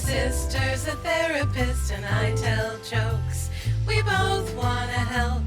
sister's a therapist and I tell jokes. We both want to help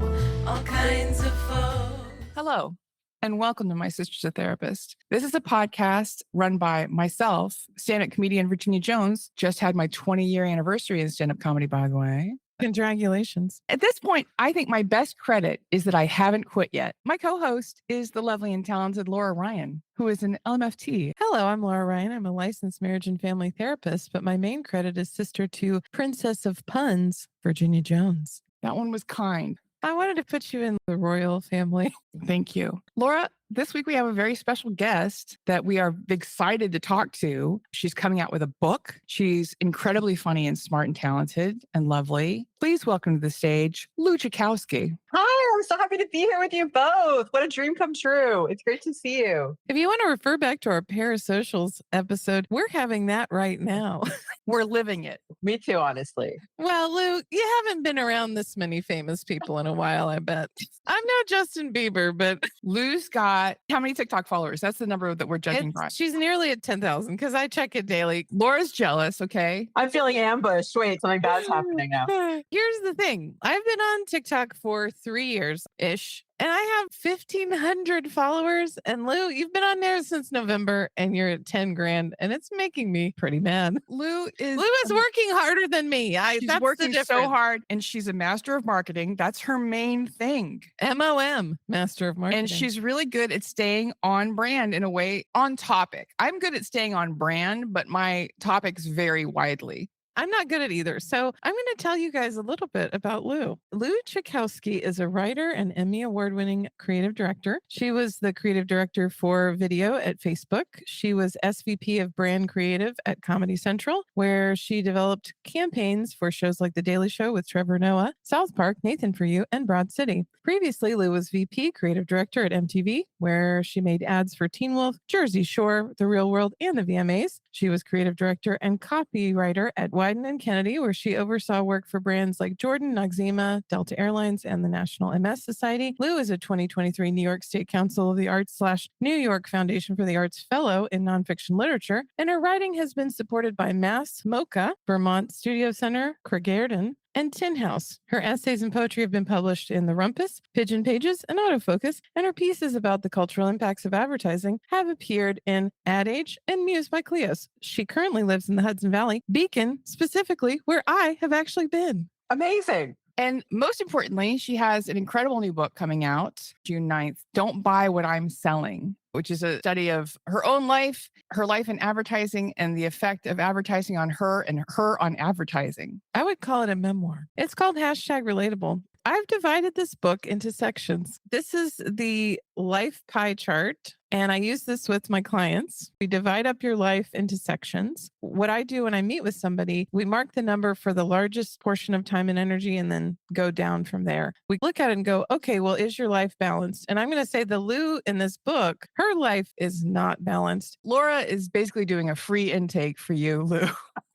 all kinds of folks. Hello, and welcome to My Sister's a Therapist. This is a podcast run by myself, stand-up comedian Virginia Jones. Just had my 20-year anniversary in stand-up comedy, by the way. Congratulations. At this point, I think my best credit is that I haven't quit yet. My co-host is the lovely and talented Laura Ryan, who is an LMFT. Hello, I'm Laura Ryan. I'm a licensed marriage and family therapist, but my main credit is sister to Princess of Puns, Virginia Jones. That one was kind. I wanted to put you in the royal family. Thank you. Laura, this week we have a very special guest that we are excited to talk to. She's coming out with a book. She's incredibly funny and smart and talented and lovely. Please welcome to the stage, Lu Chekowsky. Hi, I'm so happy to be here with you both. What a dream come true. It's great to see you. If you want to refer back to our parasocials episode, we're having that right now. We're living it. Me too, honestly. Well, Lou, you haven't been around this many famous people in a while, I bet. I'm no Justin Bieber, but Lou's got how many TikTok followers? That's the number that we're judging by. she's nearly at 10,000 because I check it daily. Laura's jealous, okay? I'm feeling ambushed. Wait, something bad's happening now. Here's the thing. I've been on TikTok for 3 years-ish, and I have 1,500 followers. And Lou, you've been on there since November, and you're at 10 grand, and it's making me pretty mad. Lou is working harder than me. She's That's working the so hard, and she's a master of marketing. That's her main thing. MOM, master of marketing. And she's really good at staying on brand in a way, on topic. I'm good at staying on brand, but my topics vary widely. I'm not good at either. So I'm going to tell you guys a little bit about Lu. Lu Chekowsky is a writer and Emmy award-winning creative director. She was the creative director for video at Facebook. She was SVP of brand creative at Comedy Central, where she developed campaigns for shows like The Daily Show with Trevor Noah, South Park, Nathan For You, and Broad City. Previously, Lu was VP creative director at MTV, where she made ads for Teen Wolf, Jersey Shore, The Real World, and the VMAs. She was creative director and copywriter at Wyden and Kennedy, where she oversaw work for brands like Jordan, Noxzema, Delta Airlines, and the National MS Society. Lu is a 2023 New York State Council of the Arts / New York Foundation for the Arts Fellow in Nonfiction Literature, and her writing has been supported by Mass MoCA, Vermont Studio Center, Craigerden, and Tin House. Her essays and poetry have been published in The Rumpus, Pigeon Pages, and Autofocus, and her pieces about the cultural impacts of advertising have appeared in Ad Age and Muse by Cleos. She currently lives in the Hudson Valley, Beacon, specifically, where I have actually been. Amazing. And most importantly, she has an incredible new book coming out June 9th, Don't Buy What I'm Selling, which is a study of her own life, her life in advertising, and the effect of advertising on her and her on advertising. I would call it a memoir. It's called #relatable. I've divided this book into sections. This is the life pie chart, and I use this with my clients. We divide up your life into sections. What I do when I meet with somebody, we mark the number for the largest portion of time and energy and then go down from there. We look at it and go, okay, well, is your life balanced? And I'm going to say the Lu in this book, her life is not balanced. Laura is basically doing a free intake for you, Lu.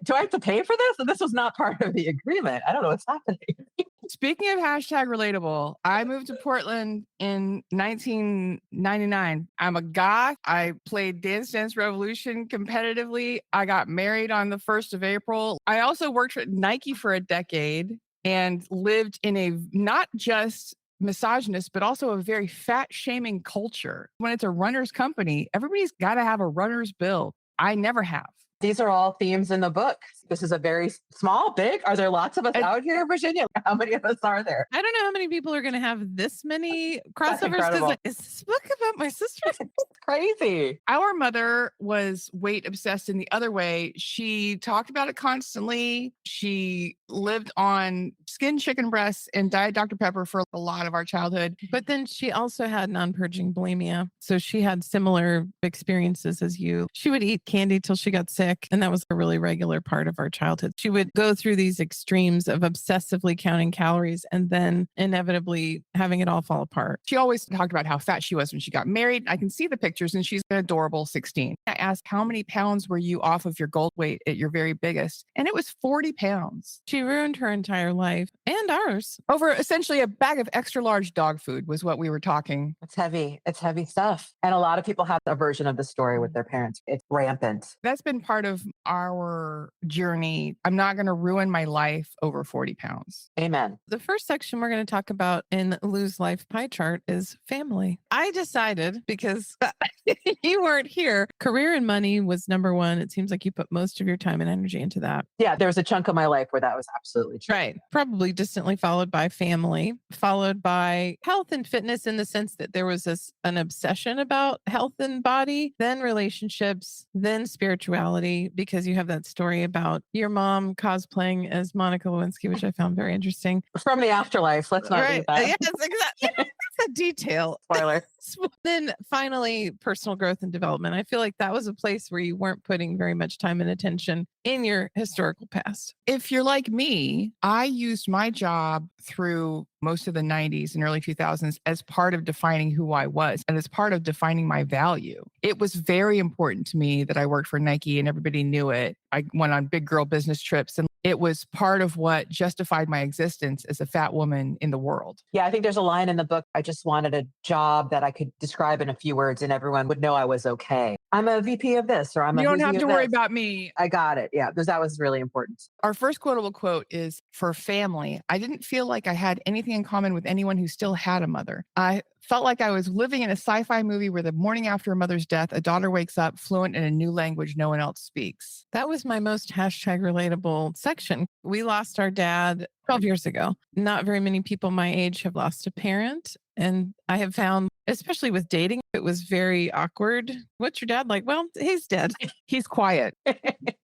Do I have to pay for this? This was not part of the agreement. I don't know what's happening. Speaking of #relatable, I moved to Portland in 1999. I'm a goth. I played Dance Dance Revolution competitively. I got married on the 1st of April. I also worked at Nike for a decade and lived in a not just misogynist, but also a very fat shaming culture. When it's a runner's company, everybody's got to have a runner's bill. I never have. These are all themes in the book. This is a very small, big. Are there lots of us out here, Virginia? How many of us are there? I don't know how many people are going to have this many crossovers. Because is this book about my sister? It's crazy. Our mother was weight obsessed in the other way. She talked about it constantly. She lived on skinned chicken breasts and Diet Dr. Pepper for a lot of our childhood. But then she also had non-purging bulimia. So she had similar experiences as you. She would eat candy till she got sick. And that was a really regular part of our childhood. She would go through these extremes of obsessively counting calories and then inevitably having it all fall apart. She always talked about how fat she was when she got married. I can see the pictures and she's an adorable 16. I asked, how many pounds were you off of your goal weight at your very biggest? And it was 40 pounds. She ruined her entire life and ours. Over essentially a bag of extra large dog food was what we were talking. It's heavy. It's heavy stuff. And a lot of people have a version of the story with their parents. It's rampant. That's been part of our journey journey. I'm not going to ruin my life over 40 pounds. Amen. The first section we're going to talk about in Lou's life pie chart is family. I decided, because you weren't here, career and money was number one. It seems like you put most of your time and energy into that. Yeah, there was a chunk of my life where that was absolutely true. Right. Probably distantly followed by family, followed by health and fitness, in the sense that there was an obsession about health and body, then relationships, then spirituality, because you have that story about your mom cosplaying as Monica Lewinsky, which I found very interesting. From the afterlife. Let's not read that. Yes, exactly. That's a detail. Spoiler. Then finally, personal growth and development. I feel like that was a place where you weren't putting very much time and attention in your historical past. If you're like me, I used my job through most of the 90s and early 2000s as part of defining who I was and as part of defining my value. It was very important to me that I worked for Nike and everybody knew it. I went on big girl business trips, and it was part of what justified my existence as a fat woman in the world. Yeah, I think there's a line in the book. I just wanted a job that I could describe in a few words and everyone would know I was okay. I'm a VP of this, or I'm You a don't VP have of to worry this. about me. I got it. Yeah, because that was really important. Our first quotable quote is for family. I didn't feel like I had anything in common with anyone who still had a mother. I felt like I was living in a sci-fi movie where the morning after a mother's death, a daughter wakes up fluent in a new language no one else speaks. That was my most hashtag relatable section. We lost our dad 12 years ago. Not very many people my age have lost a parent. And I have found, especially with dating, it was very awkward. What's your dad like? Well, he's dead. He's quiet.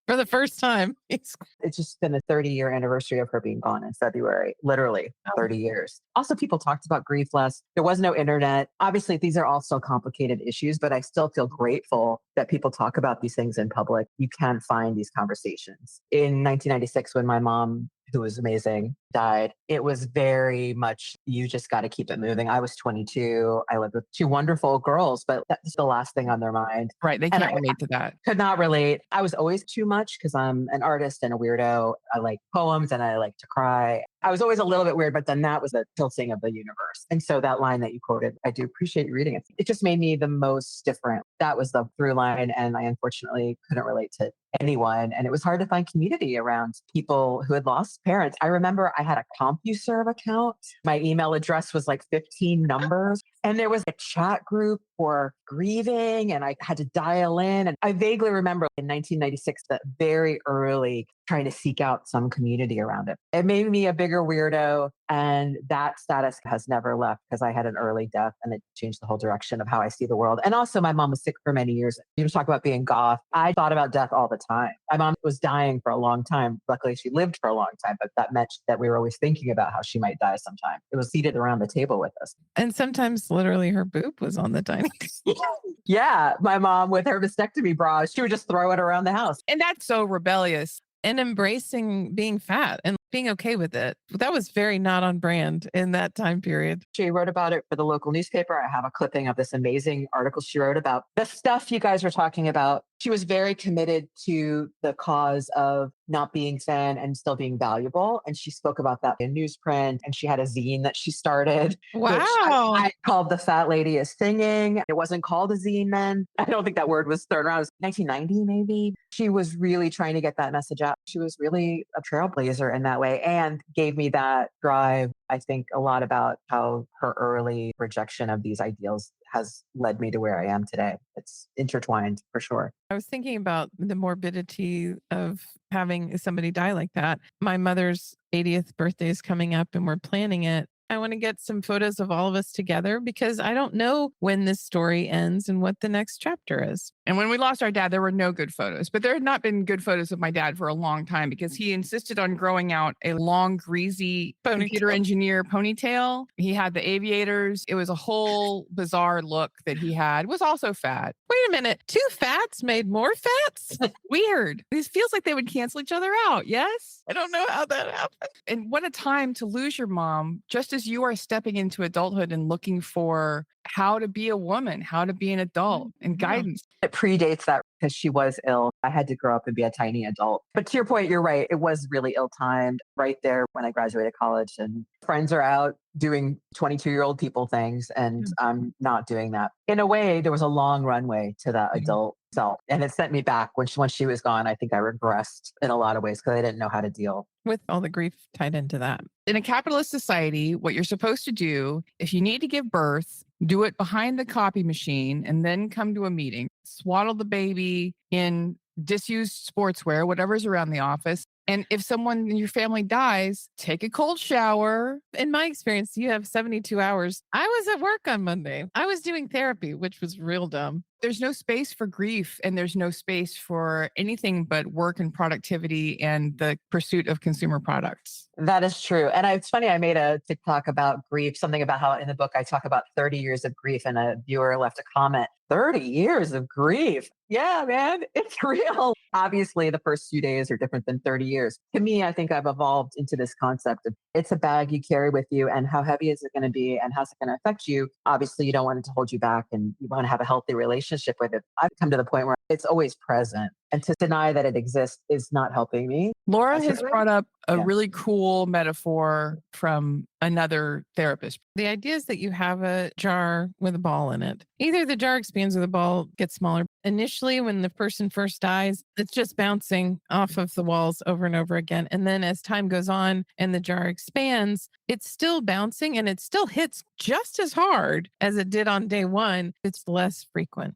For the first time. It's just been the 30-year anniversary of her being gone in February, literally 30 years. Also, people talked about grief less. There was no internet. Obviously, these are all still complicated issues, but I still feel grateful that people talk about these things in public. You can find these conversations. In 1996, when my mom, who was amazing, died, it was very much, you just got to keep it moving. I was 22. I lived with two wonderful girls, but that's the last thing on their mind. Right. They can't relate to that. Could not relate. I was always too much because I'm an artist and a weirdo. I like poems and I like to cry. I was always a little bit weird, but then that was the tilting of the universe. And so that line that you quoted, I do appreciate you reading it. It just made me the most different. That was the through line. And I unfortunately couldn't relate to anyone. And it was hard to find community around people who had lost parents. I remember I had a CompuServe account. My email address was like 15 numbers. And there was a chat group for grieving and I had to dial in. And I vaguely remember in 1996, that very early trying to seek out some community around it. It made me a bigger weirdo. And that status has never left because I had an early death and it changed the whole direction of how I see the world. And also my mom was sick for many years. You talk about being goth. I thought about death all the time. My mom was dying for a long time. Luckily, she lived for a long time, but that meant that we were always thinking about how she might die sometime. It was seated around the table with us. And sometimes literally her boob was on the dining table. Yeah, my mom with her mastectomy bra, she would just throw it around the house. And that's so rebellious. And embracing being fat and being okay with it. That was very not on brand in that time period. She wrote about it for the local newspaper. I have a clipping of this amazing article she wrote about the stuff you guys were talking about. She was very committed to the cause of not being thin and still being valuable. And she spoke about that in newsprint. And she had a zine that she started. Wow. Which I called The Fat Lady is Singing. It wasn't called a zine then. I don't think that word was thrown around. It was 1990, maybe. She was really trying to get that message out. She was really a trailblazer in that way and gave me that drive. I think a lot about how her early rejection of these ideals has led me to where I am today. It's intertwined for sure. I was thinking about the morbidity of having somebody die like that. My mother's 80th birthday is coming up and we're planning it. I want to get some photos of all of us together because I don't know when this story ends and what the next chapter is. And when we lost our dad, there were no good photos, but there had not been good photos of my dad for a long time because he insisted on growing out a long, greasy computer engineer ponytail. He had the aviators. It was a whole bizarre look that he had. Was also fat. Wait a minute. 2 fats made more fats? Weird. This feels like they would cancel each other out. Yes? I don't know how that happened. And what a time to lose your mom, just as you are stepping into adulthood and looking for how to be a woman, how to be an adult and guidance. It predates that because she was ill. I had to grow up and be a tiny adult. But to your point, you're right. It was really ill-timed right there when I graduated college and friends are out doing 22-year-old people things and I'm not doing that. In a way, there was a long runway to that adult self. And it sent me back once she was gone. I think I regressed in a lot of ways because I didn't know how to deal. With all the grief tied into that. In a capitalist society, what you're supposed to do, if you need to give birth, do it behind the copy machine and then come to a meeting, swaddle the baby in disused sportswear, whatever's around the office. And if someone in your family dies, take a cold shower. In my experience, you have 72 hours. I was at work on Monday. I was doing therapy, which was real dumb. There's no space for grief and there's no space for anything but work and productivity and the pursuit of consumer products. That is true. And it's funny, I made a TikTok about grief, something about how in the book I talk about 30 years of grief, and a viewer left a comment, 30 years of grief. Yeah, man, it's real. Obviously, the first few days are different than 30 years. To me, I think I've evolved into this concept of it's a bag you carry with you, and how heavy is it going to be and how's it going to affect you? Obviously, you don't want it to hold you back and you want to have a healthy relationship with it. I've come to the point where it's always present. And to deny that it exists is not helping me. Laura has brought up a Yeah. really cool metaphor from another therapist. The idea is that you have a jar with a ball in it. Either the jar expands or the ball gets smaller. Initially, when the person first dies, it's just bouncing off of the walls over and over again. And then as time goes on and the jar expands, it's still bouncing and it still hits just as hard as it did on day one. It's less frequent.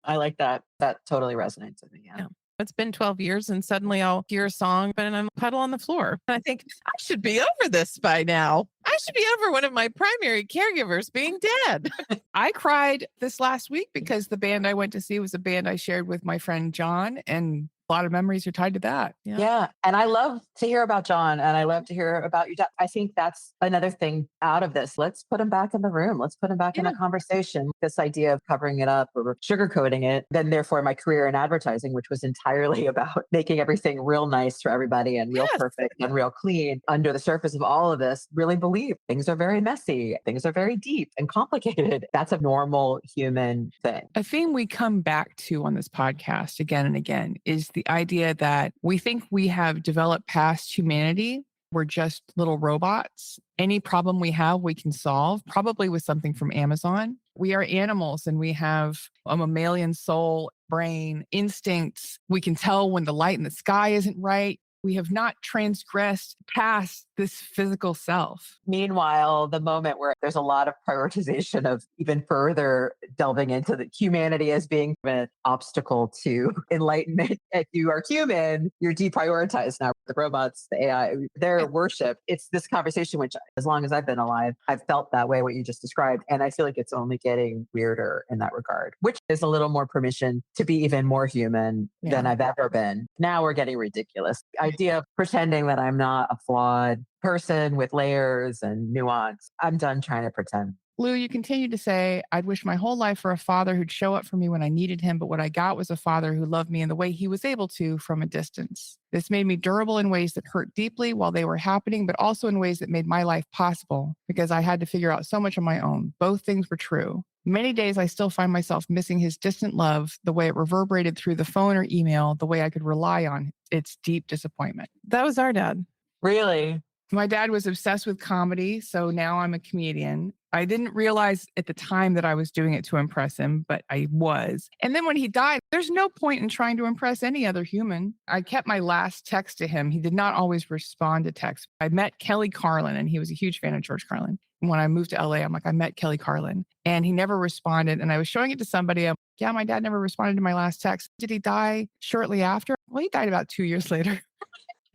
I like that. That totally resonates with me. Yeah. Yeah. It's been 12 years and suddenly I'll hear a song, but I'm a puddle on the floor. And I think I should be over this by now. I should be over one of my primary caregivers being dead. I cried this last week because the band I went to see was a band I shared with my friend John, and a lot of memories are tied to that. Yeah. And I love to hear about John, and I love to hear about your dad. I think that's another thing out of this. Let's put him back in the room. Let's put him back in a conversation. This idea of covering it up or sugarcoating it. Then therefore my career in advertising, which was entirely about making everything real nice for everybody and real perfect and real clean. Under the surface of all of this, really believe things are very messy. Things are very deep and complicated. That's a normal human thing. A theme we come back to on this podcast again and again is the idea that we think we have developed past humanity. We're just little robots. Any problem we have, we can solve, probably with something from Amazon. We are animals and we have a mammalian soul, brain, instincts. We can tell when the light in the sky isn't right. We have not transgressed past this physical self. Meanwhile, the moment where there's a lot of prioritization of even further delving into the humanity as being an obstacle to enlightenment. If you are human, you're deprioritized now. The robots, the AI, their worship. It's this conversation, which as long as I've been alive, I've felt that way, what you just described. And I feel like it's only getting weirder in that regard, which is a little more permission to be even more human than I've ever been. Now we're getting ridiculous. Idea of pretending that I'm not a flawed person with layers and nuance. I'm done trying to pretend. Lu, you continue to say, I'd wish my whole life for a father who'd show up for me when I needed him, but what I got was a father who loved me in the way he was able to from a distance. This made me durable in ways that hurt deeply while they were happening, but also in ways that made my life possible because I had to figure out so much on my own. Both things were true. Many days I still find myself missing his distant love, the way it reverberated through the phone or email, the way I could rely on its deep disappointment. That was our dad. Really? My dad was obsessed with comedy, so now I'm a comedian. I didn't realize at the time that I was doing it to impress him, but I was. And then when he died, there's no point in trying to impress any other human. I kept my last text to him. He did not always respond to text. I met Kelly Carlin, and he was a huge fan of George Carlin. When I moved to LA, I'm like, I met Kelly Carlin, and he never responded. And I was showing it to somebody. I'm, yeah, my dad never responded to my last text. Did he die shortly after? Well, he died about 2 years later.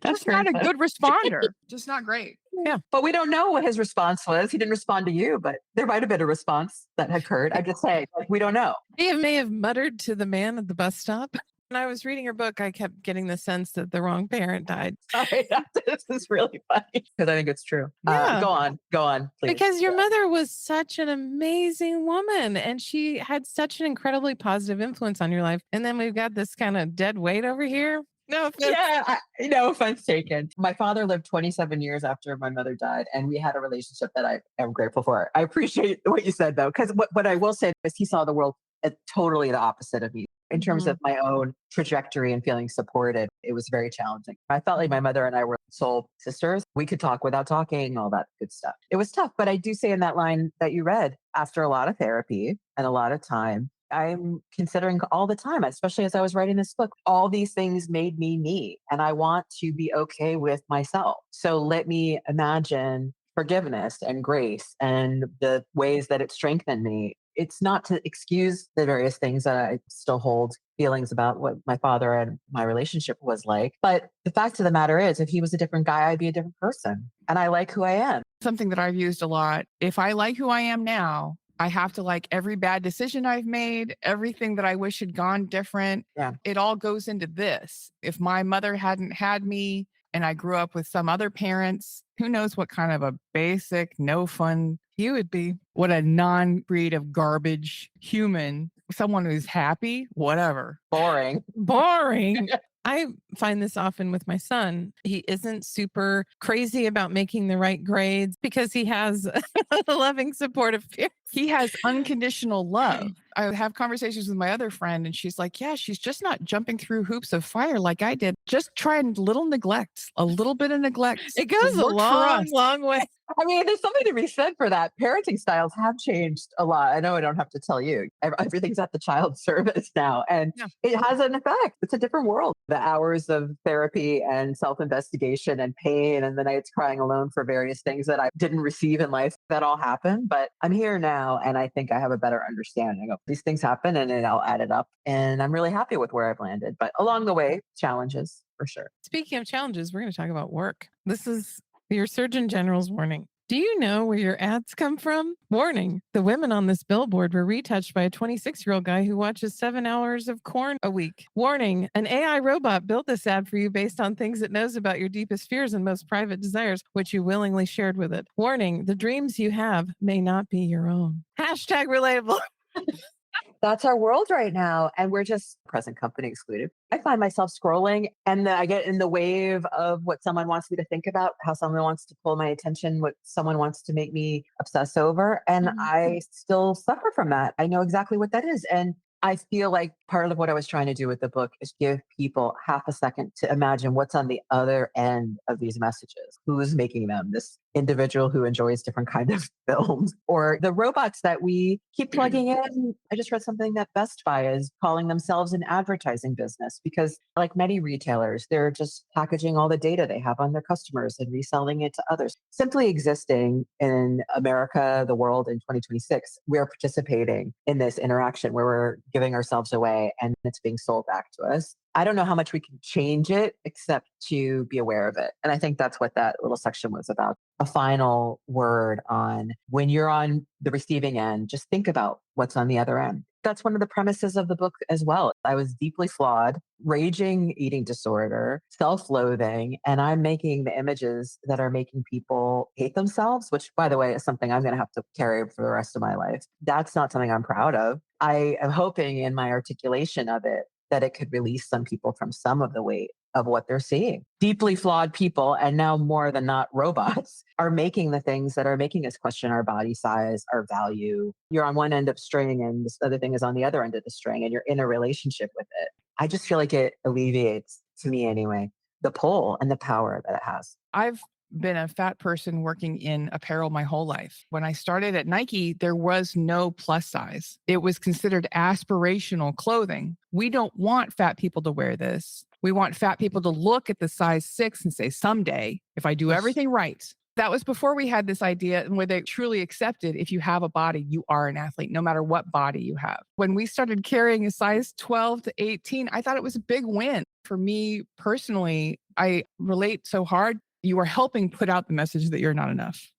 That's not a good responder. Just not great. Yeah. But we don't know what his response was. He didn't respond to you, but there might have been a response that occurred. I'm just saying, like, we don't know. He may have muttered to the man at the bus stop. When I was reading her book, I kept getting the sense that the wrong parent died. Sorry, this is really funny because I think it's true. Yeah. Go on, please. Because your mother was such an amazing woman and she had such an incredibly positive influence on your life. And then we've got this kind of dead weight over here. No offense. Yeah, no offense taken. My father lived 27 years after my mother died, and we had a relationship that I am grateful for. I appreciate what you said, though, because what I will say is he saw the world totally the opposite of me. In terms of my own trajectory and feeling supported, it was very challenging. I felt like my mother and I were soul sisters. We could talk without talking, all that good stuff. It was tough, but I do say in that line that you read, after a lot of therapy and a lot of time, I'm considering all the time, especially as I was writing this book. All these things made me, and I want to be okay with myself. So let me imagine forgiveness and grace and the ways that it strengthened me. It's not to excuse the various things that I still hold feelings about what my father and my relationship was like. But the fact of the matter is, if he was a different guy, I'd be a different person. And I like who I am. Something that I've used a lot. If I like who I am now, I have to like every bad decision I've made, everything that I wish had gone different. Yeah. It all goes into this. If my mother hadn't had me and I grew up with some other parents, who knows what kind of a basic, no fun You would be. what a non-breed of garbage human, someone who's happy, whatever. Boring. Boring. I find this often with my son. He isn't super crazy about making the right grades because he has a loving, supportive parents. He has unconditional love. I have conversations with my other friend and she's like, yeah, she's just not jumping through hoops of fire like I did. Just trying little neglect, a little bit of neglect. It goes a long, long way. I mean, there's something to be said for that. Parenting styles have changed a lot. I know I don't have to tell you. Everything's at the child's service now, and it has an effect. It's a different world. The hours of therapy and self-investigation and pain and the nights crying alone for various things that I didn't receive in life, that all happened. But I'm here now, and I think I have a better understanding of these things happen, and then I'll add it up. And I'm really happy with where I've landed. But along the way, challenges for sure. Speaking of challenges, we're going to talk about work. This is your Surgeon General's warning. Do you know where your ads come from? Warning. The women on this billboard were retouched by a 26-year-old guy who watches 7 hours of corn a week. Warning. An AI robot built this ad for you based on things it knows about your deepest fears and most private desires, which you willingly shared with it. Warning. The dreams you have may not be your own. Hashtag relatable. That's our world right now. And we're just present company excluded. I find myself scrolling and I get in the wave of what someone wants me to think about, how someone wants to pull my attention, what someone wants to make me obsess over. And I still suffer from that. I know exactly what that is. And I feel like part of what I was trying to do with the book is give people half a second to imagine what's on the other end of these messages. Who's making them? This individual who enjoys different kind of films, or the robots that we keep plugging in. I just read something that Best Buy is calling themselves an advertising business because, like many retailers, they're just packaging all the data they have on their customers and reselling it to others. Simply existing in America, the world in 2026, we're participating in this interaction where we're giving ourselves away and it's being sold back to us. I don't know how much we can change it except to be aware of it. And I think that's what that little section was about. A final word on when you're on the receiving end, just think about what's on the other end. That's one of the premises of the book as well. I was deeply flawed, raging eating disorder, self-loathing, and I'm making the images that are making people hate themselves, which, by the way, is something I'm going to have to carry for the rest of my life. That's not something I'm proud of. I am hoping in my articulation of it that it could release some people from some of the weight of what they're seeing. Deeply flawed people, and now more than not robots, are making the things that are making us question our body size, our value. You're on one end of string and this other thing is on the other end of the string and you're in a relationship with it. I just feel like it alleviates, to me anyway, the pull and the power that it has. I've been a fat person working in apparel my whole life. When I started at Nike, there was no plus size. It was considered aspirational clothing. We don't want fat people to wear this. We want fat people to look at the size 6 and say, someday, if I do everything right. That was before we had this idea and where they truly accepted if you have a body, you are an athlete, no matter what body you have. When we started carrying a size 12 to 18, I thought it was a big win. For me personally, I relate so hard. You are helping put out the message that you're not enough.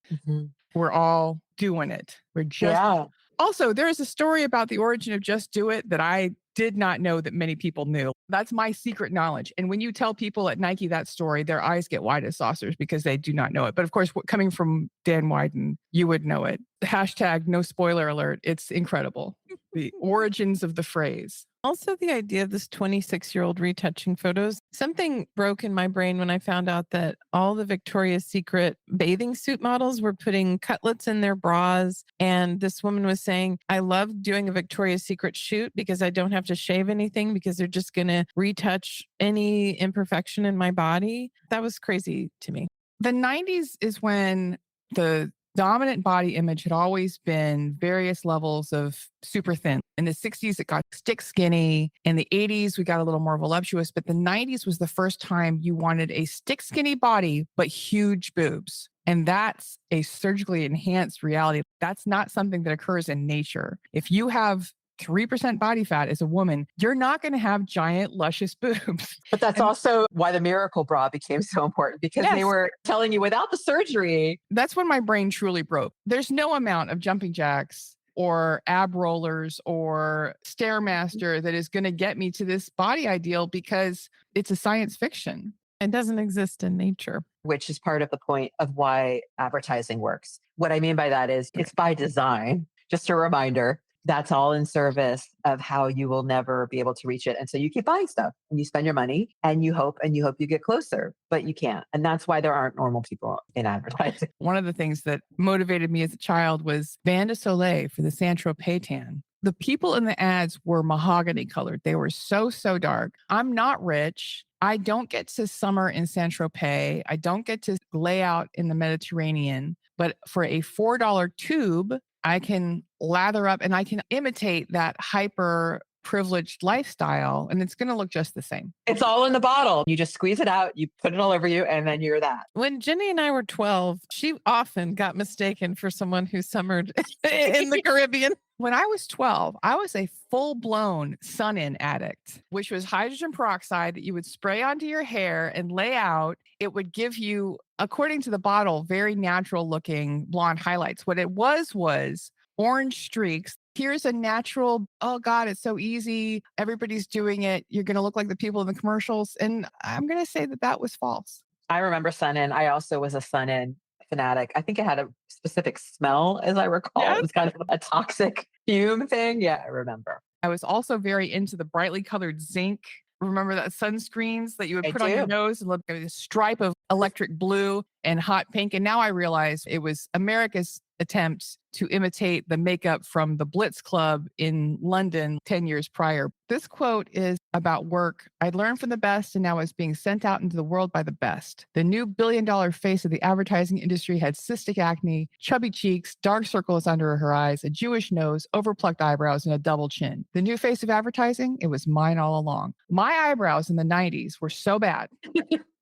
We're all doing it. We're just. Also, there is a story about the origin of Just Do It that I did not know that many people knew. That's my secret knowledge. And when you tell people at Nike that story, their eyes get wide as saucers because they do not know it. But of course, coming from Dan Wyden, you would know it. Hashtag no spoiler alert. It's incredible. The origins of the phrase. Also, the idea of this 26-year-old retouching photos, something broke in my brain when I found out that all the Victoria's Secret bathing suit models were putting cutlets in their bras. And this woman was saying, I love doing a Victoria's Secret shoot because I don't have to shave anything because they're just going to retouch any imperfection in my body. That was crazy to me. The 90s is when the dominant body image had always been various levels of super thin. In the 60s, it got stick skinny. In the 80s, we got a little more voluptuous, but the 90s was the first time you wanted a stick skinny body, but huge boobs. And that's a surgically enhanced reality. That's not something that occurs in nature. If you have 3% body fat as a woman, you're not going to have giant, luscious boobs. But that's also why the miracle bra became so important, because they were telling you without the surgery. That's when my brain truly broke. There's no amount of jumping jacks or ab rollers or Stairmaster that is going to get me to this body ideal, because it's a science fiction. It doesn't exist in nature. Which is part of the point of why advertising works. What I mean by that is it's by design. Just a reminder. That's all in service of how you will never be able to reach it. And so you keep buying stuff and you spend your money and you hope you get closer, but you can't. And that's why there aren't normal people in advertising. One of the things that motivated me as a child was Vin de Soleil for the Saint-Tropez tan. The people in the ads were mahogany colored. They were so dark. I'm not rich. I don't get to summer in Saint-Tropez. I don't get to lay out in the Mediterranean. But for a $4 tube, I can lather up and I can imitate that hyper privileged lifestyle, and it's going to look just the same. It's all in the bottle. You just squeeze it out, you put it all over you, and then you're that. When Jenny and I were 12, she often got mistaken for someone who summered in the Caribbean. When I was 12, I was a full-blown sun-in addict, which was hydrogen peroxide that you would spray onto your hair and lay out. It would give you, according to the bottle, very natural-looking blonde highlights. What it was orange streaks. Here's a natural, oh God, it's so easy. Everybody's doing it. You're going to look like the people in the commercials. And I'm going to say that was false. I remember sun-in. I also was a sun-in fanatic. I think it had a specific smell, as I recall. Yes. It was kind of a toxic fume thing. Yeah, I remember. I was also very into the brightly colored zinc. Remember that sunscreens that you would put on your nose and look at a stripe of electric blue and hot pink. And now I realize it was America's attempt to imitate the makeup from the Blitz Club in London 10 years prior. This quote is about work. I learned from the best and now is being sent out into the world by the best. The new billion-dollar face of the advertising industry had cystic acne, chubby cheeks, dark circles under her eyes, a Jewish nose, overplucked eyebrows, and a double chin. The new face of advertising? It was mine all along. My eyebrows in the 90s were so bad.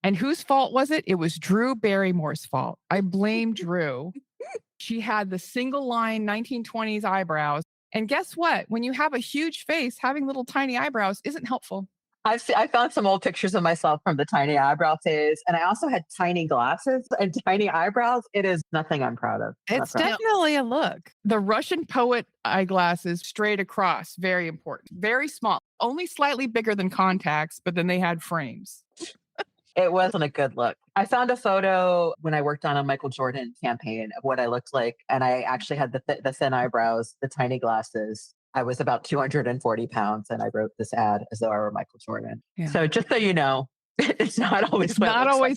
And whose fault was it? It was Drew Barrymore's fault. I blame Drew. She had the single line 1920s eyebrows. And guess what? When you have a huge face, having little tiny eyebrows isn't helpful. I found some old pictures of myself from the tiny eyebrow phase. And I also had tiny glasses and tiny eyebrows. It is nothing I'm proud of. It's definitely a look. The Russian poet eyeglasses straight across, very important. Very small, only slightly bigger than contacts, but then they had frames. It wasn't a good look. I found a photo when I worked on a Michael Jordan campaign of what I looked like. And I actually had the thin eyebrows, the tiny glasses. I was about 240 pounds and I wrote this ad as though I were Michael Jordan. Yeah. So just so you know, it's not always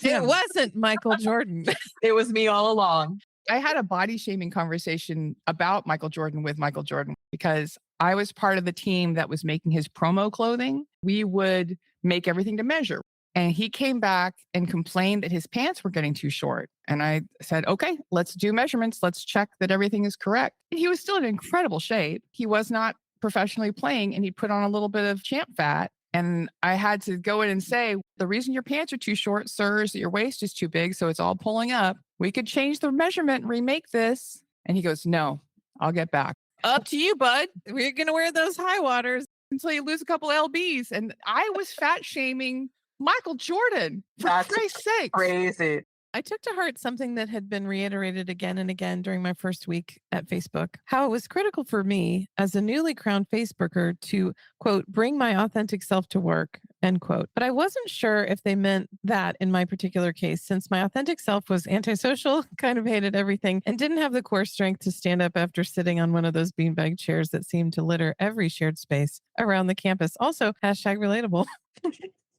It wasn't Michael Jordan. It was me all along. I had a body shaming conversation about Michael Jordan with Michael Jordan because I was part of the team that was making his promo clothing. We would make everything to measure. And he came back and complained that his pants were getting too short. And I said, okay, let's do measurements. Let's check that everything is correct. And he was still in incredible shape. He was not professionally playing and he put on a little bit of champ fat. And I had to go in and say, the reason your pants are too short, sir, is that your waist is too big. So it's all pulling up. We could change the measurement and remake this. And he goes, no, I'll get back. Up to you, bud. We're going to wear those high waters until you lose a couple LBs. And I was fat shaming Michael Jordan, for Christ's sake. Crazy. I took to heart something that had been reiterated again and again during my first week at Facebook, how it was critical for me as a newly crowned Facebooker to, quote, bring my authentic self to work, end quote. But I wasn't sure if they meant that in my particular case, since my authentic self was antisocial, kind of hated everything, and didn't have the core strength to stand up after sitting on one of those beanbag chairs that seemed to litter every shared space around the campus. Also, hashtag relatable.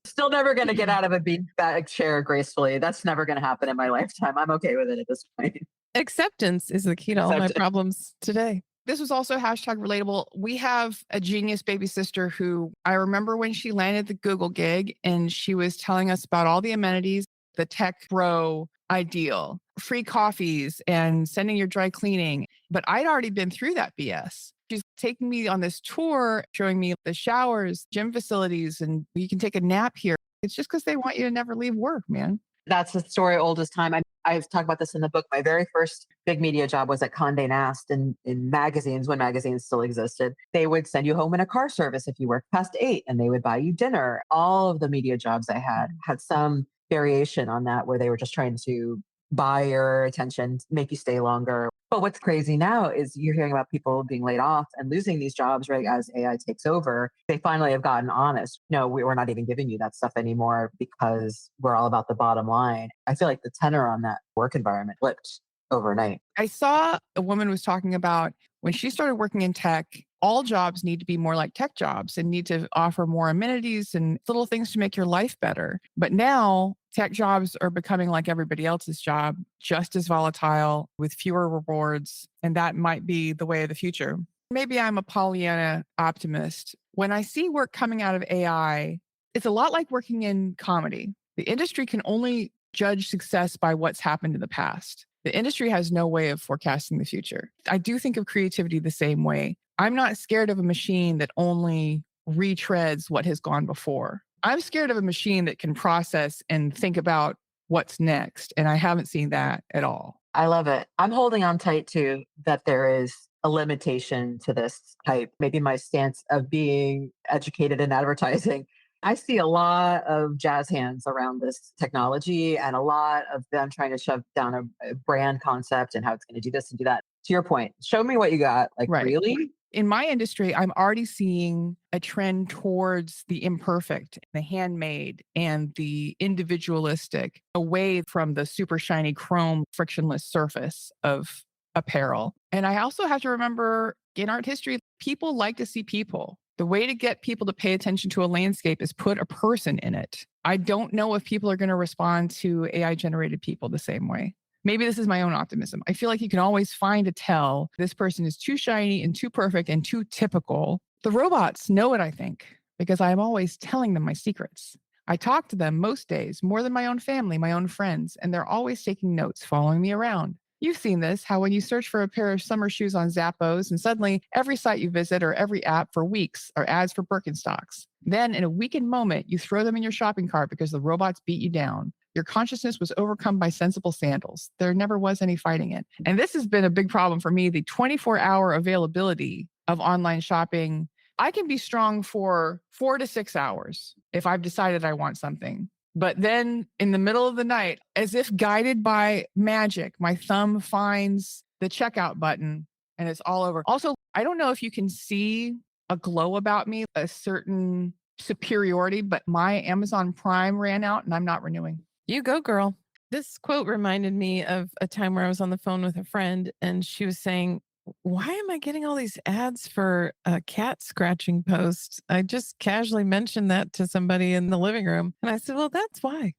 Still never going to get out of a beanbag chair gracefully. That's never going to happen in my lifetime. I'm okay with it at this point. Acceptance is the key to all my problems today. This was also hashtag relatable. We have a genius baby sister who I remember when she landed the Google gig and she was telling us about all the amenities. the tech bro ideal, free coffees and sending your dry cleaning. But I'd already been through that BS. She's taking me on this tour, showing me the showers, gym facilities, and you can take a nap here. It's just because they want you to never leave work, man. That's the story old as time. I've talked about this in the book. My very first big media job was at Condé Nast in magazines when magazines still existed. They would send you home in a car service if you worked past 8 and they would buy you dinner. All of the media jobs I had some variation on that where they were just trying to buy your attention, make you stay longer. But what's crazy now is you're hearing about people being laid off and losing these jobs right as AI takes over. They finally have gotten honest. No, we're not even giving you that stuff anymore because we're all about the bottom line. I feel like the tenor on that work environment flipped overnight. I saw a woman was talking about when she started working in tech, all jobs need to be more like tech jobs and need to offer more amenities and little things to make your life better. But now tech jobs are becoming like everybody else's job, just as volatile with fewer rewards. And that might be the way of the future. Maybe I'm a Pollyanna optimist. When I see work coming out of AI, it's a lot like working in comedy. The industry can only judge success by what's happened in the past. The industry has no way of forecasting the future. I do think of creativity the same way. I'm not scared of a machine that only retreads what has gone before. I'm scared of a machine that can process and think about what's next. And I haven't seen that at all. I love it. I'm holding on tight to that there is a limitation to this type. Maybe my stance of being educated in advertising. I see a lot of jazz hands around this technology and a lot of them trying to shove down a brand concept and how it's going to do this and do that. To your point, show me what you got. Like, Right. really? In my industry, I'm already seeing a trend towards the imperfect, the handmade, and the individualistic, away from the super shiny chrome frictionless surface of apparel. And I also have to remember in art history, people like to see people. The way to get people to pay attention to a landscape is put a person in it. I don't know if people are going to respond to AI generated people the same way. Maybe this is my own optimism. I feel like you can always find a tell. This person is too shiny and too perfect and too typical. The robots know it, I think, because I'm always telling them my secrets. I talk to them most days, more than my own family, my own friends, and they're always taking notes, following me around. You've seen this, how when you search for a pair of summer shoes on Zappos and suddenly every site you visit or every app for weeks are ads for Birkenstocks. Then in a weakened moment, you throw them in your shopping cart because the robots beat you down. Your consciousness was overcome by sensible sandals. There never was any fighting it. And this has been a big problem for me, the 24-hour availability of online shopping. I can be strong for 4 to 6 hours if I've decided I want something. But then in the middle of the night, as if guided by magic, my thumb finds the checkout button and it's all over. Also, I don't know if you can see a glow about me, a certain superiority, but my Amazon Prime ran out and I'm not renewing. You go, girl. This quote reminded me of a time where I was on the phone with a friend and she was saying, why am I getting all these ads for a cat scratching post? I just casually mentioned that to somebody in the living room. And I said, well, that's why.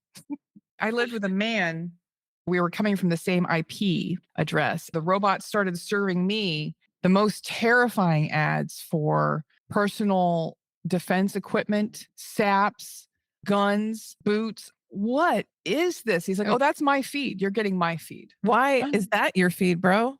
I lived with a man. We were coming from the same IP address. The robot started serving me the most terrifying ads for personal defense equipment, saps, guns, boots. What is this? He's like, oh, that's my feed. You're getting my feed. Why is that your feed, bro?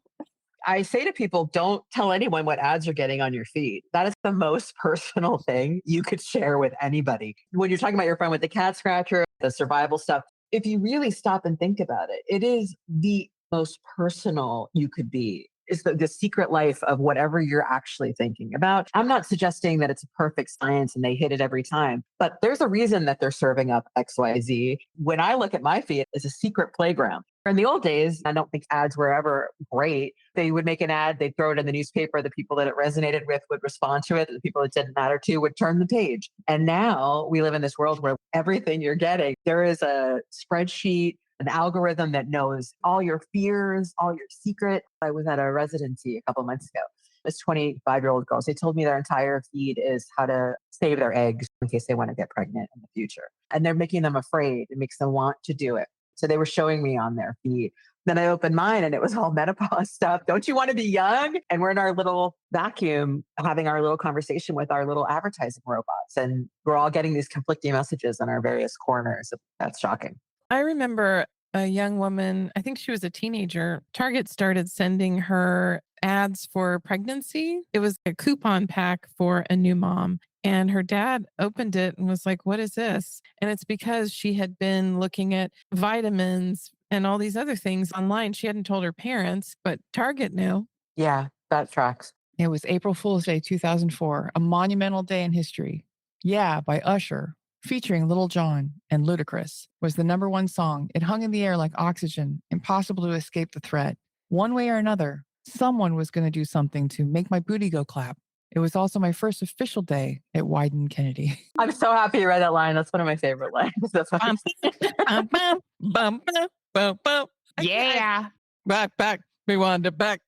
I say to people, don't tell anyone what ads you're getting on your feed. That is the most personal thing you could share with anybody. When you're talking about your friend with the cat scratcher, the survival stuff, if you really stop and think about it, it is the most personal you could be. It's the secret life of whatever you're actually thinking about. I'm not suggesting that it's a perfect science and they hit it every time, but there's a reason that they're serving up XYZ. When I look at my feed, it's a secret playground. In the old days, I don't think ads were ever great. They would make an ad, they'd throw it in the newspaper. The people that it resonated with would respond to it. The people it didn't matter to would turn the page. And now we live in this world where everything you're getting, there is a spreadsheet, an algorithm that knows all your fears, all your secrets. I was at a residency a couple of months ago. This 25-year-old girls, they told me their entire feed is how to save their eggs in case they want to get pregnant in the future. And they're making them afraid. It makes them want to do it. So they were showing me on their feed. Then I opened mine and it was all menopause stuff. Don't you want to be young? And we're in our little vacuum having our little conversation with our little advertising robots. And we're all getting these conflicting messages in our various corners. That's shocking. I remember a young woman, I think she was a teenager. Target started sending her ads for pregnancy. It was a coupon pack for a new mom. And her dad opened it and was like, "What is this?" And it's because she had been looking at vitamins and all these other things online. She hadn't told her parents, but Target knew. Yeah, that tracks. It was April Fool's Day 2004, a monumental day in history. Yeah, by Usher, featuring Little John and Ludacris, was the #1 song. It hung in the air like oxygen, impossible to escape the threat. One way or another, someone was going to do something to make my booty go clap. It was also my first official day at Wyden Kennedy. I'm so happy you read that line. That's one of my favorite lines. That's what Bum, bum, bum, bum, bum, bum, bum. Yeah. Back. Rewind it back.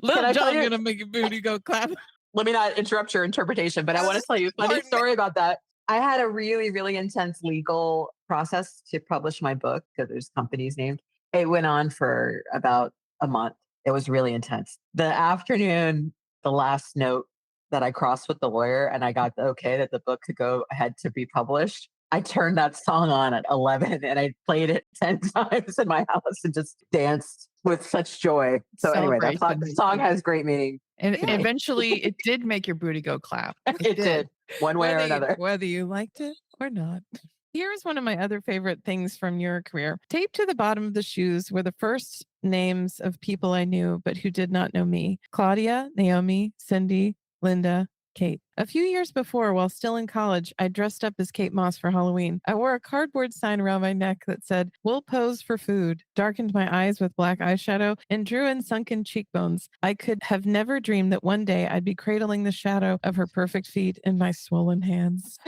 Little I tell John you- gonna make your booty go clap. Let me not interrupt your interpretation, but I want to tell you a funny story about that. I had a really, really intense legal process to publish my book because there's companies named. It went on for about a month. It was really intense. The afternoon, the last note that I crossed with the lawyer and I got the okay that the book could go ahead to be published. I turned that song on at 11 and I played it 10 times in my house and just danced with such joy. So anyway, that Celebration. song has great meaning. And Yeah. eventually it did make your booty go clap. It did, one way or another. Whether you liked it or not. Here's one of my other favorite things from your career. Taped to the bottom of the shoes were the first names of people I knew, but who did not know me. Claudia, Naomi, Cindy, Linda, Kate. A few years before, while still in college, I dressed up as Kate Moss for Halloween. I wore a cardboard sign around my neck that said, "We'll pose for food," darkened my eyes with black eyeshadow, and drew in sunken cheekbones. I could have never dreamed that one day I'd be cradling the shadow of her perfect feet in my swollen hands.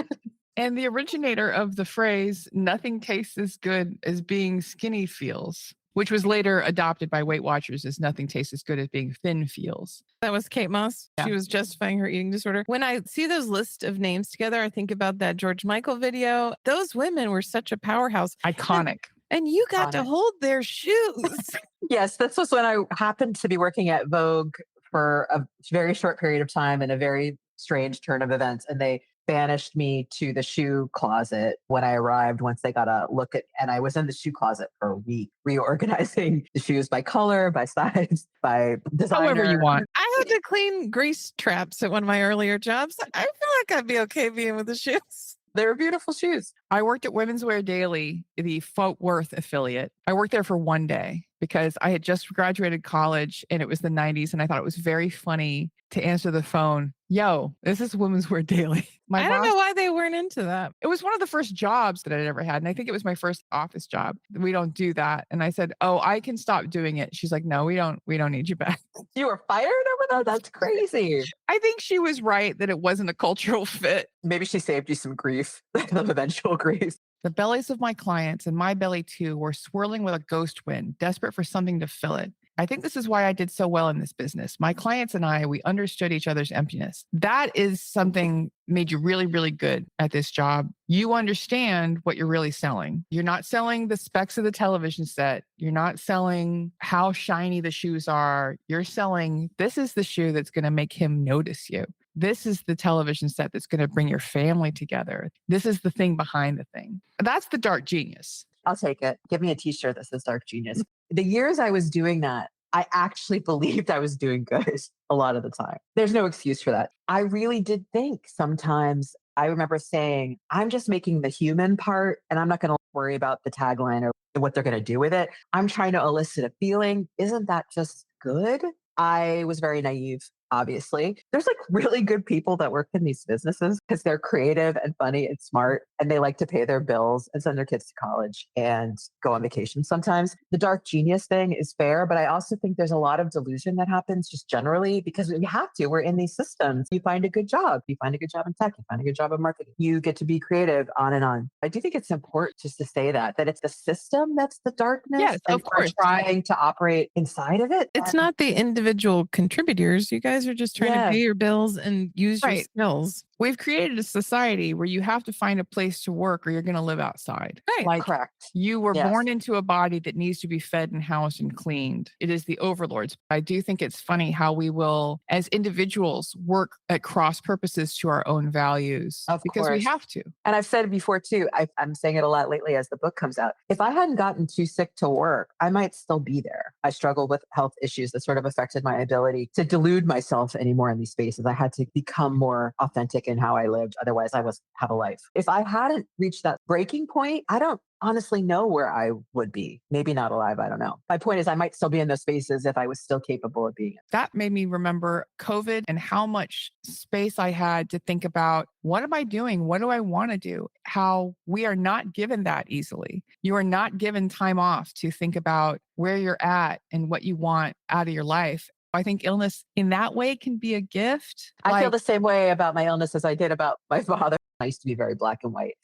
And the originator of the phrase, "nothing tastes as good as being skinny feels," which was later adopted by Weight Watchers as "nothing tastes as good as being thin feels." That was Kate Moss. Yeah. She was justifying her eating disorder. When I see those lists of names together, I think about that George Michael video. Those women were such a powerhouse. Iconic. And you got to Iconic. hold their shoes. Yes, this was when I happened to be working at Vogue for a very short period of time in a very strange turn of events. And they banished me to the shoe closet when I arrived once they got a look at, and I was in the shoe closet for a week, reorganizing the shoes by color, by size, by designer. However you want. I had to clean grease traps at one of my earlier jobs. I feel like I'd be okay being with the shoes. They were beautiful shoes. I worked at Women's Wear Daily, the Fort Worth affiliate. I worked there for one day because I had just graduated college and it was the 90s. And I thought it was very funny to answer the phone. "Yo, this is Women's Wear Daily." I don't know why they weren't into that. It was one of the first jobs that I'd ever had. And I think it was my first office job. "We don't do that." And I said, "Oh, I can stop doing it." She's like, "No, we don't need you back." You were fired over that? That's crazy. I think she was right that it wasn't a cultural fit. Maybe she saved you some grief, some eventual grief. The bellies of my clients and my belly too were swirling with a ghost wind, desperate for something to fill it. I think this is why I did so well in this business. My clients and I, we understood each other's emptiness. That is something made you really, really good at this job. You understand what you're really selling. You're not selling the specs of the television set. You're not selling how shiny the shoes are. You're selling, this is the shoe that's going to make him notice you. This is the television set that's going to bring your family together. This is the thing behind the thing. That's the dark genius. I'll take it. Give me a t-shirt that says Dark Genius. The years I was doing that, I actually believed I was doing good a lot of the time. There's no excuse for that. I really did think sometimes, I remember saying, I'm just making the human part and I'm not going to worry about the tagline or what they're going to do with it. I'm trying to elicit a feeling. Isn't that just good? I was very naive, obviously. There's like really good people that work in these businesses because they're creative and funny and smart and they like to pay their bills and send their kids to college and go on vacation sometimes. The dark genius thing is fair, but I also think there's a lot of delusion that happens just generally because we have to. We're in these systems. You find a good job. You find a good job in tech. You find a good job in marketing. You get to be creative, on and on. I do think it's important just to say that it's the system that's the darkness. Yes, and of course. we're trying to operate inside of it. It's not the individual contributors. You guys are just trying to pay your bills and use your Right. skills. We've created a society where you have to find a place to work or you're going to live outside. Right. Like Correct. you were Yes. born into a body that needs to be fed and housed and cleaned. It is the overlords. I do think it's funny how we will, as individuals, work at cross purposes to our own values. Of because we course. have to. And I've said it before too. I'm saying it a lot lately as the book comes out. If I hadn't gotten too sick to work, I might still be there. I struggled with health issues that sort of affected my ability to delude myself anymore in these spaces. I had to become more authentic in how I lived. Otherwise, I was have a life. If I hadn't reached that breaking point, I don't honestly know where I would be. Maybe not alive. I don't know. My point is I might still be in those spaces if I was still capable of being. That made me remember COVID and how much space I had to think about, what am I doing? What do I want to do? How we are not given that easily. You are not given time off to think about where you're at and what you want out of your life. I think illness in that way can be a gift. I feel the same way about my illness as I did about my father. I used to be very black and white.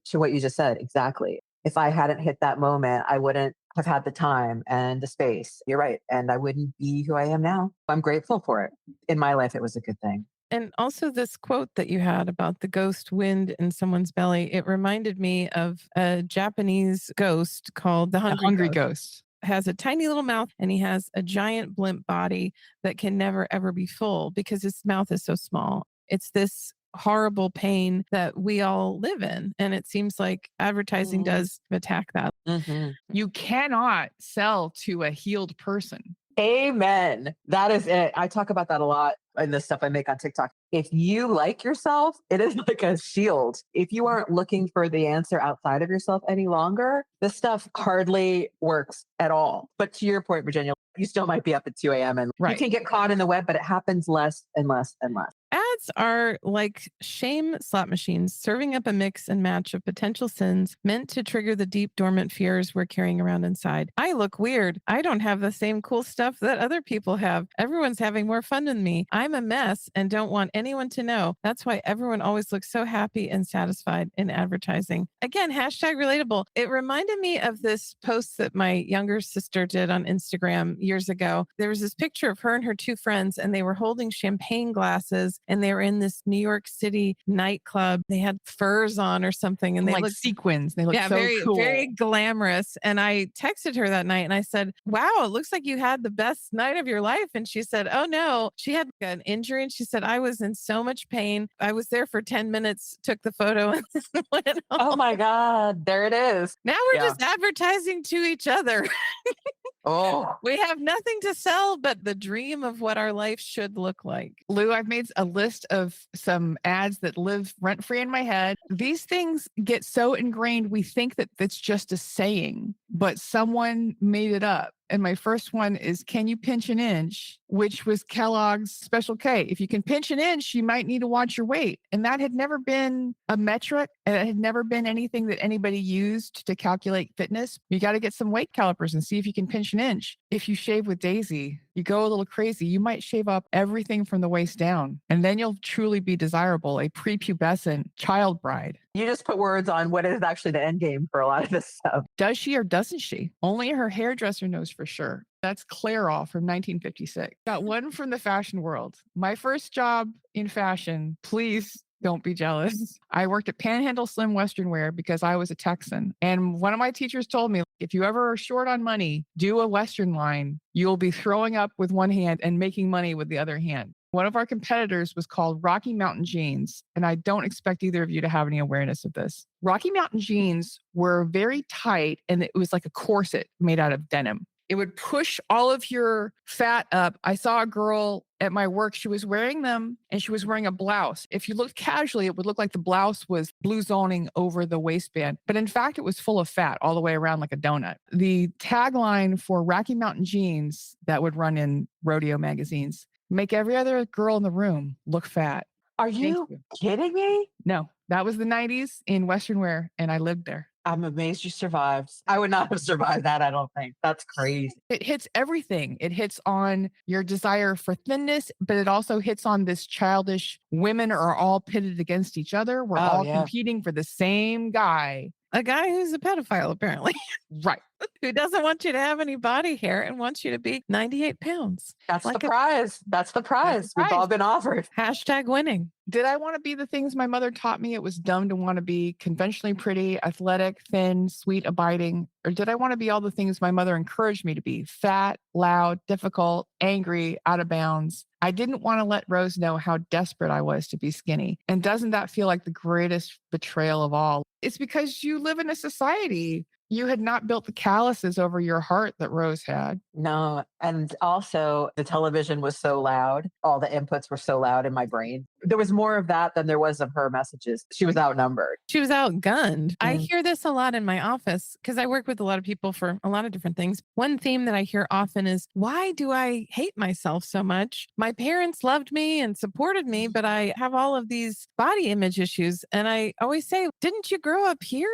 To what you just said. Exactly. If I hadn't hit that moment, I wouldn't have had the time and the space. You're right. And I wouldn't be who I am now. I'm grateful for it. In my life, it was a good thing. And also this quote that you had about the ghost wind in someone's belly, it reminded me of a Japanese ghost called the Hungry Ghost. Has a tiny little mouth and he has a giant blimp body that can never ever be full because his mouth is so small. It's this horrible pain that we all live in. And it seems like advertising does attack that. You cannot sell to a healed person. Amen. That is it. I talk about that a lot in the stuff I make on TikTok. If you like yourself, it is like a shield. If you aren't looking for the answer outside of yourself any longer, this stuff hardly works at all. But to your point, Virginia, you still might be up at 2 a.m. and you can get caught in the web, but it happens less and less and less. Ads are like shame slot machines, serving up a mix and match of potential sins meant to trigger the deep dormant fears we're carrying around inside. I look weird. I don't have the same cool stuff that other people have. Everyone's having more fun than me. I'm a mess and don't want anyone to know. That's why everyone always looks so happy and satisfied in advertising. Again, hashtag relatable. It reminded me of this post that my younger sister did on Instagram years ago. There was this picture of her and her two friends, and they were holding champagne glasses, and they were in this New York City nightclub. They had furs on or something, and they like looked sequins. They look so very, cool. very glamorous. And I texted her that night and I said, wow, it looks like you had the best night of your life. And she said, oh no, she had an injury. And she said, I was in so much pain. I was there for 10 minutes, took the photo and went home. Oh my God, there it is. Now we're just advertising to each other. We have nothing to sell but the dream of what our life should look like. Lou, I've made a list of some ads that live rent free in my head. These things get so ingrained, we think that it's just a saying, but someone made it up. And my first one is, can you pinch an inch? Which was Kellogg's Special K. If you can pinch an inch, you might need to watch your weight. And that had never been a metric. And it had never been anything that anybody used to calculate fitness. You got to get some weight calipers and see if you can pinch an inch. If you shave with Daisy, you go a little crazy. You might shave up everything from the waist down. And then you'll truly be desirable, a prepubescent child bride. You just put words on what is actually the end game for a lot of this stuff. Does she or doesn't she? Only her hairdresser knows for sure. That's Clairol from 1956. Got one from the fashion world. My first job in fashion, please don't be jealous. I worked at Panhandle Slim Western Wear because I was a Texan. And one of my teachers told me, if you ever are short on money, do a Western line. You'll be throwing up with one hand and making money with the other hand. One of our competitors was called Rocky Mountain Jeans, and I don't expect either of you to have any awareness of this. Rocky Mountain Jeans were very tight, and it was like a corset made out of denim. It would push all of your fat up. I saw a girl at my work. She was wearing them and she was wearing a blouse. If you looked casually, it would look like the blouse was blue zoning over the waistband. But in fact, it was full of fat all the way around like a donut. The tagline for Rocky Mountain Jeans that would run in rodeo magazines, make every other girl in the room look fat. Are you kidding me? No, that was the 90s in Western wear, and I lived there. I'm amazed you survived. I would not have survived that, I don't think. That's crazy. It hits everything. It hits on your desire for thinness, but it also hits on this childish, women are all pitted against each other. We're all competing for the same guy. A guy who's a pedophile, apparently. Right. who doesn't want you to have any body hair and wants you to be 98 pounds. That's Like the a- prize. That's the prize. We've all prize. been offered. Hashtag winning. Did I want to be the things my mother taught me it was dumb to want to be? Conventionally pretty, athletic, thin, sweet, abiding? Or did I want to be all the things my mother encouraged me to be? Fat, loud, difficult, angry, out of bounds. I didn't want to let Rose know how desperate I was to be skinny. And doesn't that feel like the greatest betrayal of all? It's because you live in a society. You had not built the calluses over your heart that Rose had. No. And also, the television was so loud. All the inputs were so loud in my brain. There was more of that than there was of her messages. She was outnumbered. She was outgunned. I Mm. hear this a lot in my office because I work with a lot of people for a lot of different things. One theme that I hear often is, why do I hate myself so much? My parents loved me and supported me, but I have all of these body image issues. And I always say, didn't you grow up here?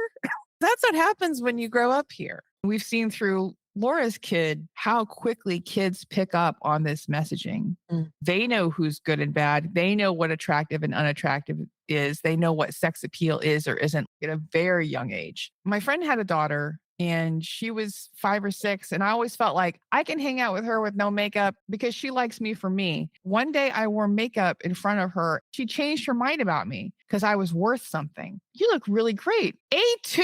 That's what happens when you grow up here. We've seen through Laura's kid how quickly kids pick up on this messaging. Mm. They know who's good and bad. They know what attractive and unattractive is. They know what sex appeal is or isn't at a very young age. My friend had a daughter and she was 5 or 6. And I always felt like I can hang out with her with no makeup because she likes me for me. One day I wore makeup in front of her. She changed her mind about me because I was worth something. You look really great. A2,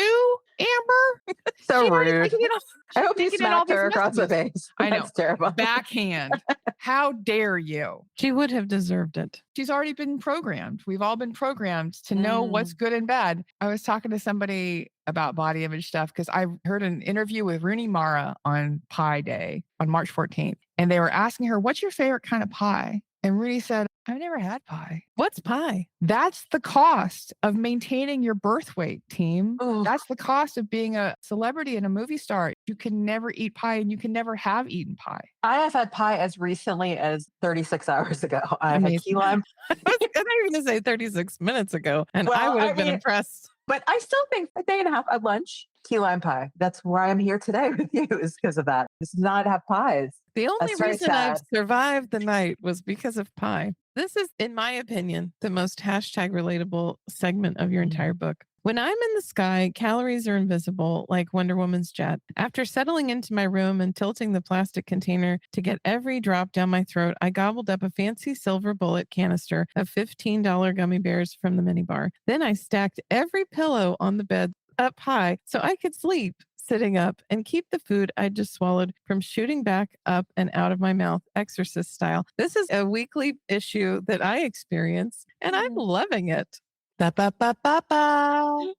Amber? So She'd already rude. taken it off. I hope you taking in all smacked her these across the messages. face. I know. That's terrible. Backhand. How dare you? She would have deserved it. She's already been programmed. We've all been programmed to know what's good and bad. I was talking to somebody about body image stuff because I heard an interview with Rooney Mara on Pie Day on March 14th. And they were asking her, what's your favorite kind of pie? And Rooney said, I've never had pie. What's pie? That's the cost of maintaining your birth weight, team. Ugh. That's the cost of being a celebrity and a movie star. You can never eat pie and you can never have eaten pie. I have had pie as recently as 36 hours ago. I've had Amazing. key lime, I thought you were going to say 36 minutes ago, and I Well, would have I been mean- impressed. but I still think a day and a half at lunch, key lime pie. That's why I'm here today with you, is because of that. Just not have pies. The only That's very reason I've sad. survived the night was because of pie. This is, in my opinion, the most hashtag relatable segment of your entire book. When I'm in the sky, calories are invisible like Wonder Woman's jet. After settling into my room and tilting the plastic container to get every drop down my throat, I gobbled up a fancy silver bullet canister of $15 gummy bears from the minibar. Then I stacked every pillow on the bed up high so I could sleep sitting up and keep the food I just swallowed from shooting back up and out of my mouth, exorcist style. This is a weekly issue that I experience, and I'm loving it. Ba, ba, ba, ba, ba.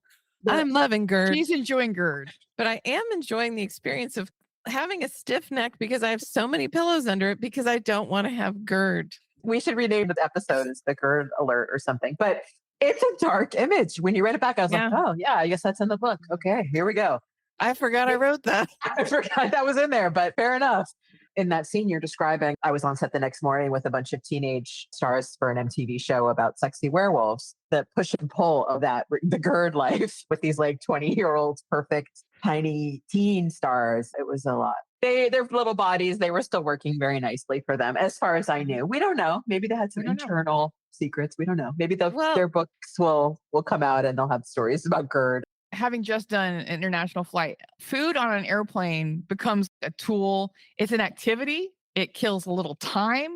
I'm loving GERD, She's enjoying GERD. but I am enjoying the experience of having a stiff neck because I have so many pillows under it because I don't want to have GERD. We should rename the episode as the GERD alert or something. But it's a dark image. When you read it back, I was Yeah. like, oh, yeah, I guess that's in the book. Okay, here we go. I forgot I wrote that. I forgot that was in there, but fair enough. In that scene you're describing, I was on set the next morning with a bunch of teenage stars for an MTV show about sexy werewolves. The push and pull of that, the GERD life with these like 20-year-olds, perfect, tiny teen stars. It was a lot. Their little bodies, they were still working very nicely for them, as far as I knew. We don't know. Maybe they had some We don't know. internal secrets. We don't know. Maybe Well- their books will come out and they'll have stories about GERD. Having just done an international flight, food on an airplane becomes a tool. It's an activity. It kills a little time.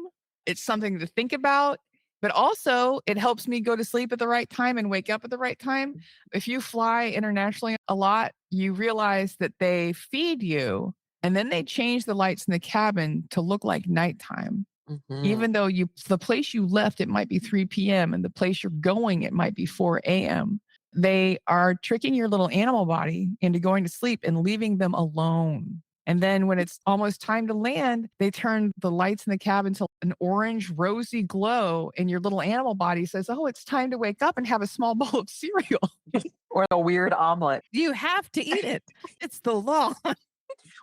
It's something to think about, but also it helps me go to sleep at the right time and wake up at the right time. If you fly internationally a lot, you realize that they feed you and then they change the lights in the cabin to look like nighttime. Mhm. Even though the place you left, it might be 3 p.m. and the place you're going, it might be 4 a.m. They are tricking your little animal body into going to sleep and leaving them alone. And then when it's almost time to land, they turn the lights in the cabin to an orange, rosy glow. And your little animal body says, oh, it's time to wake up and have a small bowl of cereal. Or a weird omelet. You have to eat it. It's the law.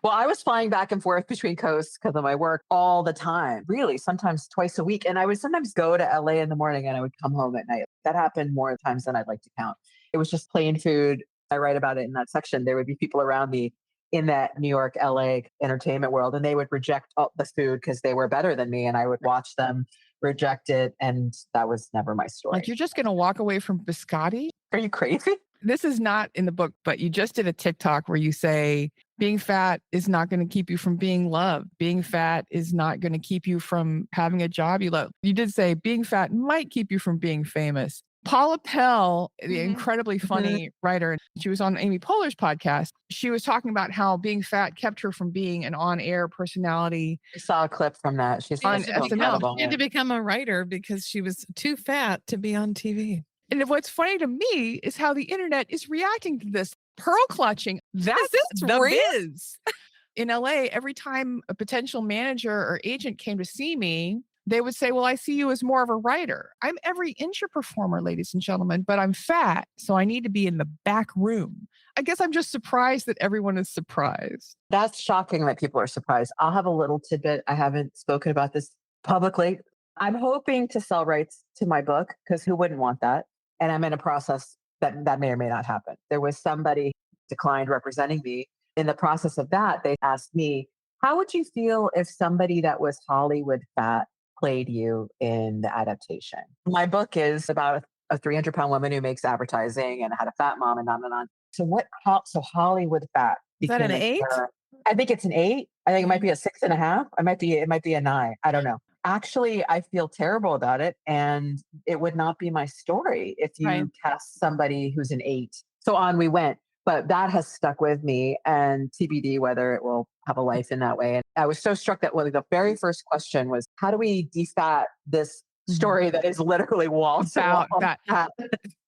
Well, I was flying back and forth between coasts because of my work all the time, really, sometimes twice a week. And I would sometimes go to LA in the morning and I would come home at night. That happened more times than I'd like to count. It was just plain food. I write about it in that section. There would be people around me in that New York, LA entertainment world, and they would reject all the food because they were better than me. And I would watch them reject it. And that was never my story. Like, you're just going to walk away from biscotti? Are you crazy? This is not in the book, but you just did a TikTok where you say, Being fat is not going to keep you from being loved. Being fat is not going to keep you from having a job you love. You did say being fat might keep you from being famous. Paula Pell, the incredibly funny writer, she was on Amy Poehler's podcast. She was talking about how being fat kept her from being an on-air personality. I saw a clip from that. She's On so SNL. incredible. She had to become a writer because she was too fat to be on TV. And what's funny to me is how the internet is reacting to this. Pearl clutching, that's this the real? biz. In LA, every time a potential manager or agent came to see me, they would say, well, I see you as more of a writer. I'm every inch a performer, ladies and gentlemen, but I'm fat, so I need to be in the back room. I guess I'm just surprised that everyone is surprised. That's shocking that people are surprised. I'll have a little tidbit. I haven't spoken about this publicly. I'm hoping to sell rights to my book because who wouldn't want that? And I'm in a process that may or may not happen. There was somebody declined representing me. In the process of that, they asked me, how would you feel if somebody that was Hollywood fat played you in the adaptation? My book is about a 300-pound woman who makes advertising and had a fat mom and on and on. So Hollywood fat. Is that an became a 8? term. I think it's an 8. I think it might be a 6.5. It might be a 9. I don't know. Actually, I feel terrible about it. And it would not be my story if you cast somebody who's an 8. So on we went. But that has stuck with me, and TBD whether it will have a life in that way. And I was so struck that the very first question was, how do we defat this story that is literally walls about that?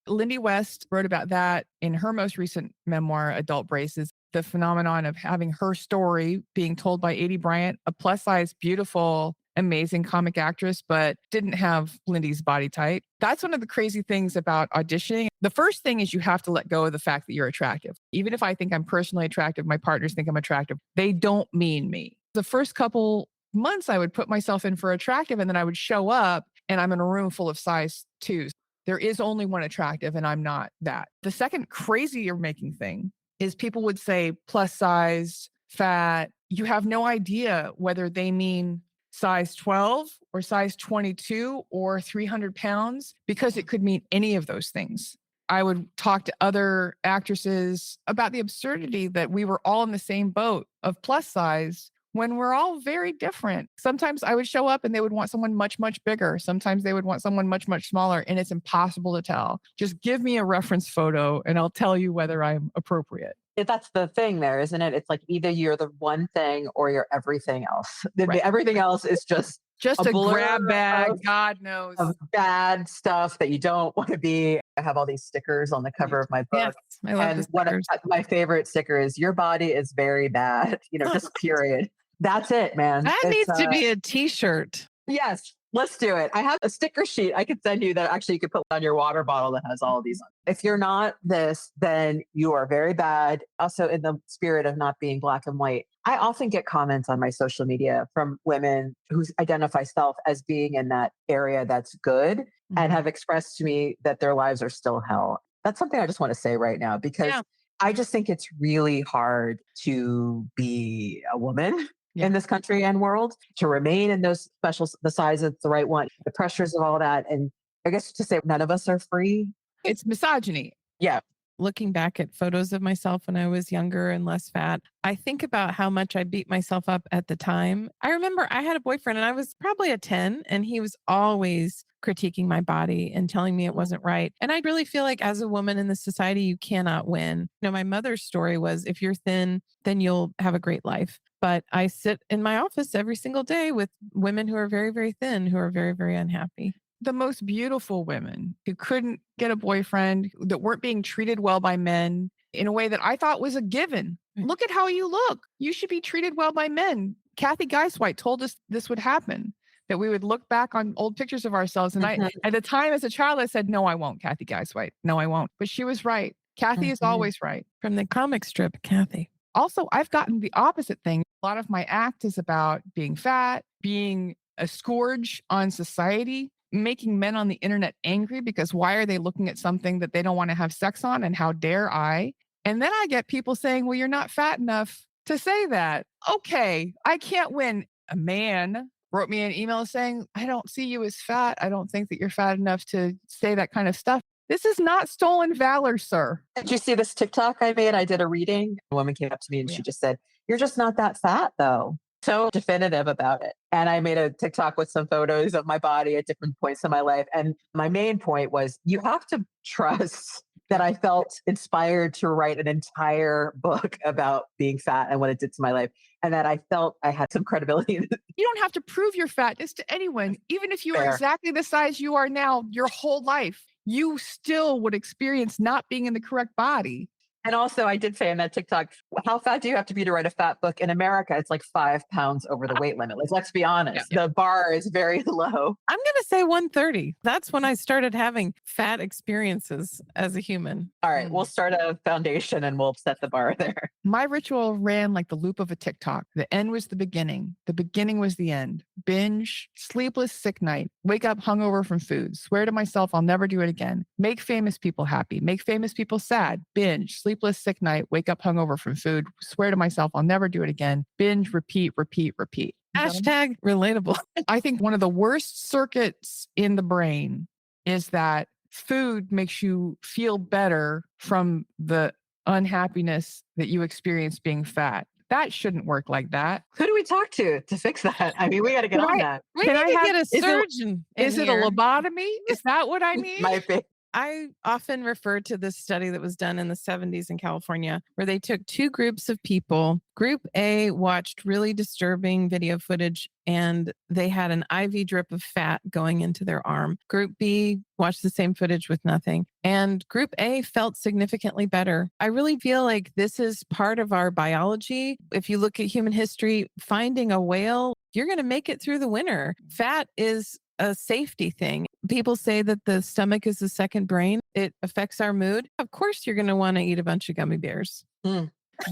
Lindy West wrote about that in her most recent memoir, Adult Braces, the phenomenon of having her story being told by Adie Bryant, a plus size, beautiful, amazing comic actress, but didn't have Lindy's body type. That's one of the crazy things about auditioning. The first thing is you have to let go of the fact that you're attractive. Even if I think I'm personally attractive, my partners think I'm attractive, they don't mean me. The first couple months I would put myself in for attractive, and then I would show up and I'm in a room full of size 2s. There is only one attractive and I'm not that. The second crazier making thing is people would say plus size, fat. You have no idea whether they mean size 12 or size 22 or 300 pounds, because it could mean any of those things. I would talk to other actresses about the absurdity that we were all in the same boat of plus size when we're all very different. Sometimes I would show up and they would want someone much, much bigger. Sometimes they would want someone much, much smaller, and it's impossible to tell. Just give me a reference photo and I'll tell you whether I'm appropriate. That's the thing there, isn't it? It's like either you're the one thing or you're everything else. Everything else is just a grab bag, God knows. Of bad stuff that you don't want to be. I have all these stickers on the cover of my book. Yes, I love and the one of stickers. my favorite sticker is, your body is very bad. Just period. That's it, man. That needs to be a t-shirt. Yes, let's do it. I have a sticker sheet I could send you that actually you could put on your water bottle that has all of these on. If you're not this, then you are very bad. Also, in the spirit of not being black and white, I often get comments on my social media from women who identify self as being in that area that's good and have expressed to me that their lives are still hell. That's something I just want to say right now, because I just think it's really hard to be a woman in this country and world, to remain in those the size that's the right one, the pressures of all that. And I guess to say none of us are free. It's misogyny. Yeah. Looking back at photos of myself when I was younger and less fat, I think about how much I beat myself up at the time. I remember I had a boyfriend and I was probably a 10, and he was always critiquing my body and telling me it wasn't right. And I really feel like as a woman in this society, you cannot win. My mother's story was, if you're thin, then you'll have a great life. But I sit in my office every single day with women who are very, very thin, who are very, very unhappy. The most beautiful women who couldn't get a boyfriend, that weren't being treated well by men in a way that I thought was a given. Look at how you look. You should be treated well by men. Kathy Geiswhite told us this would happen, that we would look back on old pictures of ourselves. And I, at the time as a child, I said, no, I won't, Kathy Geiswhite. No, I won't. But she was right. Kathy is always right. From the comic strip, Kathy. Also, I've gotten the opposite thing. A lot of my act is about being fat, being a scourge on society, making men on the internet angry because why are they looking at something that they don't want to have sex on, and how dare I? And then I get people saying, well, you're not fat enough to say that. Okay, I can't win. A man wrote me an email saying, I don't see you as fat. I don't think that you're fat enough to say that kind of stuff. This is not stolen valor, sir. Did you see this TikTok I made? I did a reading. A woman came up to me and she just said, "You're just not that fat though." So definitive about it. And I made a TikTok with some photos of my body at different points in my life. And my main point was you have to trust that I felt inspired to write an entire book about being fat and what it did to my life. And that I felt I had some credibility. You don't have to prove your fatness to anyone. Even if you are Fair. exactly the size you are now, your whole life, you still would experience not being in the correct body. And also, I did say in that TikTok, how fat do you have to be to write a fat book? In America, it's like 5 pounds over the weight limit. Like, let's be honest, the bar is very low. I'm going to say 130. That's when I started having fat experiences as a human. All right, we'll start a foundation and we'll set the bar there. My ritual ran like the loop of a TikTok. The end was the beginning. The beginning was the end. Binge, sleepless, sick night, wake up hungover from food, swear to myself I'll never do it again, make famous people happy, make famous people sad, binge, sleepless, sick night, wake up hungover from food, swear to myself I'll never do it again, binge, repeat, repeat, repeat. Hashtag relatable. I think one of the worst circuits in the brain is that food makes you feel better from the unhappiness that you experience being fat. That shouldn't work like that. Who do we talk to fix that? I mean, we got to get on that. We Can need I to have- get a surgeon. Is it a lobotomy? Is that what I need? Might be. I often refer to this study that was done in the 70s in California, where they took 2 groups of people. Group A watched really disturbing video footage and they had an IV drip of fat going into their arm. Group B watched the same footage with nothing. And Group A felt significantly better. I really feel like this is part of our biology. If you look at human history, finding a whale, you're going to make it through the winter. Fat is a safety thing. People say that the stomach is the second brain. It affects our mood. Of course, you're going to want to eat a bunch of gummy bears.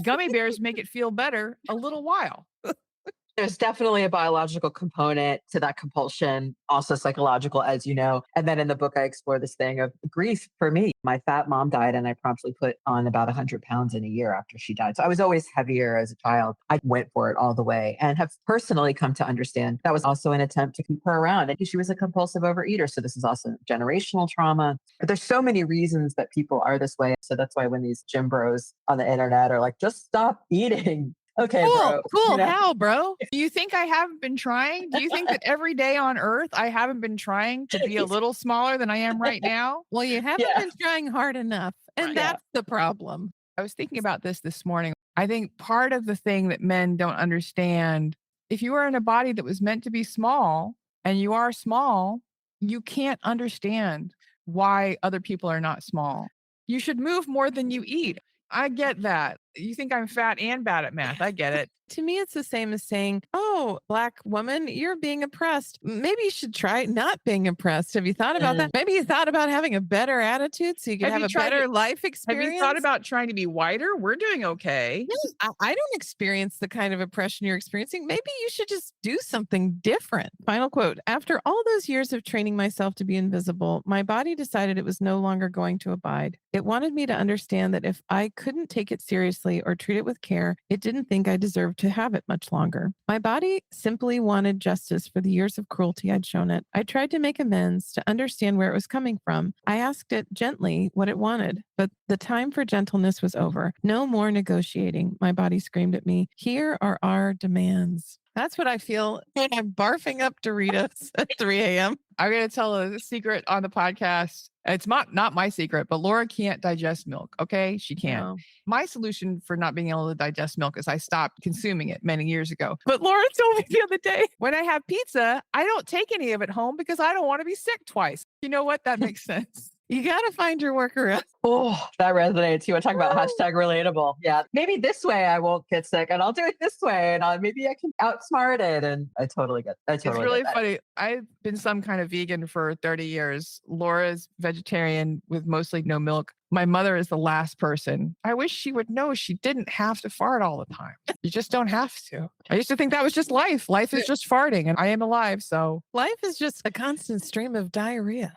Gummy bears make it feel better a little while. There's definitely a biological component to that compulsion, also psychological, as you know. And then in the book, I explore this thing of grief for me. My fat mom died and I promptly put on about 100 pounds in a year after she died. So I was always heavier as a child. I went for it all the way and have personally come to understand that was also an attempt to keep her around. And she was a compulsive overeater. So this is also generational trauma. But there's so many reasons that people are this way. So that's why when these gym bros on the internet are like, just stop eating. Okay, bro. Cool. You know? How, bro? Do you think I haven't been trying? Do you think that every day on earth I haven't been trying to be a little smaller than I am right now? Well, you haven't been trying hard enough. And Right. that's the problem. I was thinking about this morning. I think part of the thing that men don't understand, if you are in a body that was meant to be small and you are small, you can't understand why other people are not small. You should move more than you eat. I get that. You think I'm fat and bad at math. I get it. To me, it's the same as saying, oh, Black woman, you're being oppressed. Maybe you should try not being oppressed. Have you thought about that? Maybe you thought about having a better attitude so you could have a better life experience. Have you thought about trying to be whiter? We're doing okay. No, I don't experience the kind of oppression you're experiencing. Maybe you should just do something different. Final quote. After all those years of training myself to be invisible, my body decided it was no longer going to abide. It wanted me to understand that if I couldn't take it seriously or treat it with care, it didn't think I deserved to have it much longer. My body simply wanted justice for the years of cruelty I'd shown it. I tried to make amends, to understand where it was coming from. I asked it gently what it wanted, but the time for gentleness was over. No more negotiating. My body screamed at me, here are our demands. That's what I feel when I'm barfing up Doritos at 3 a.m. I'm going to tell a secret on the podcast. It's not my secret, but Laura can't digest milk. Okay. She can't. No. My solution for not being able to digest milk is I stopped consuming it many years ago. But Laura told me The other day, when I have pizza, I don't take any of it home because I don't want to be sick twice. You know what? That makes sense. you got to find your workaround. Oh, that resonates. You want to talk about hashtag relatable. Yeah. Maybe this way I won't get sick and I'll do it this way and maybe I can outsmart it. And I totally get It's really funny. I've been some kind of vegan for 30 years. Laura's vegetarian with mostly no milk. My mother is the last person. I wish she would know she didn't have to fart all the time. You just don't have to. I used to think that was just life. Life is just farting and I am alive. So Life is just a constant stream of diarrhea.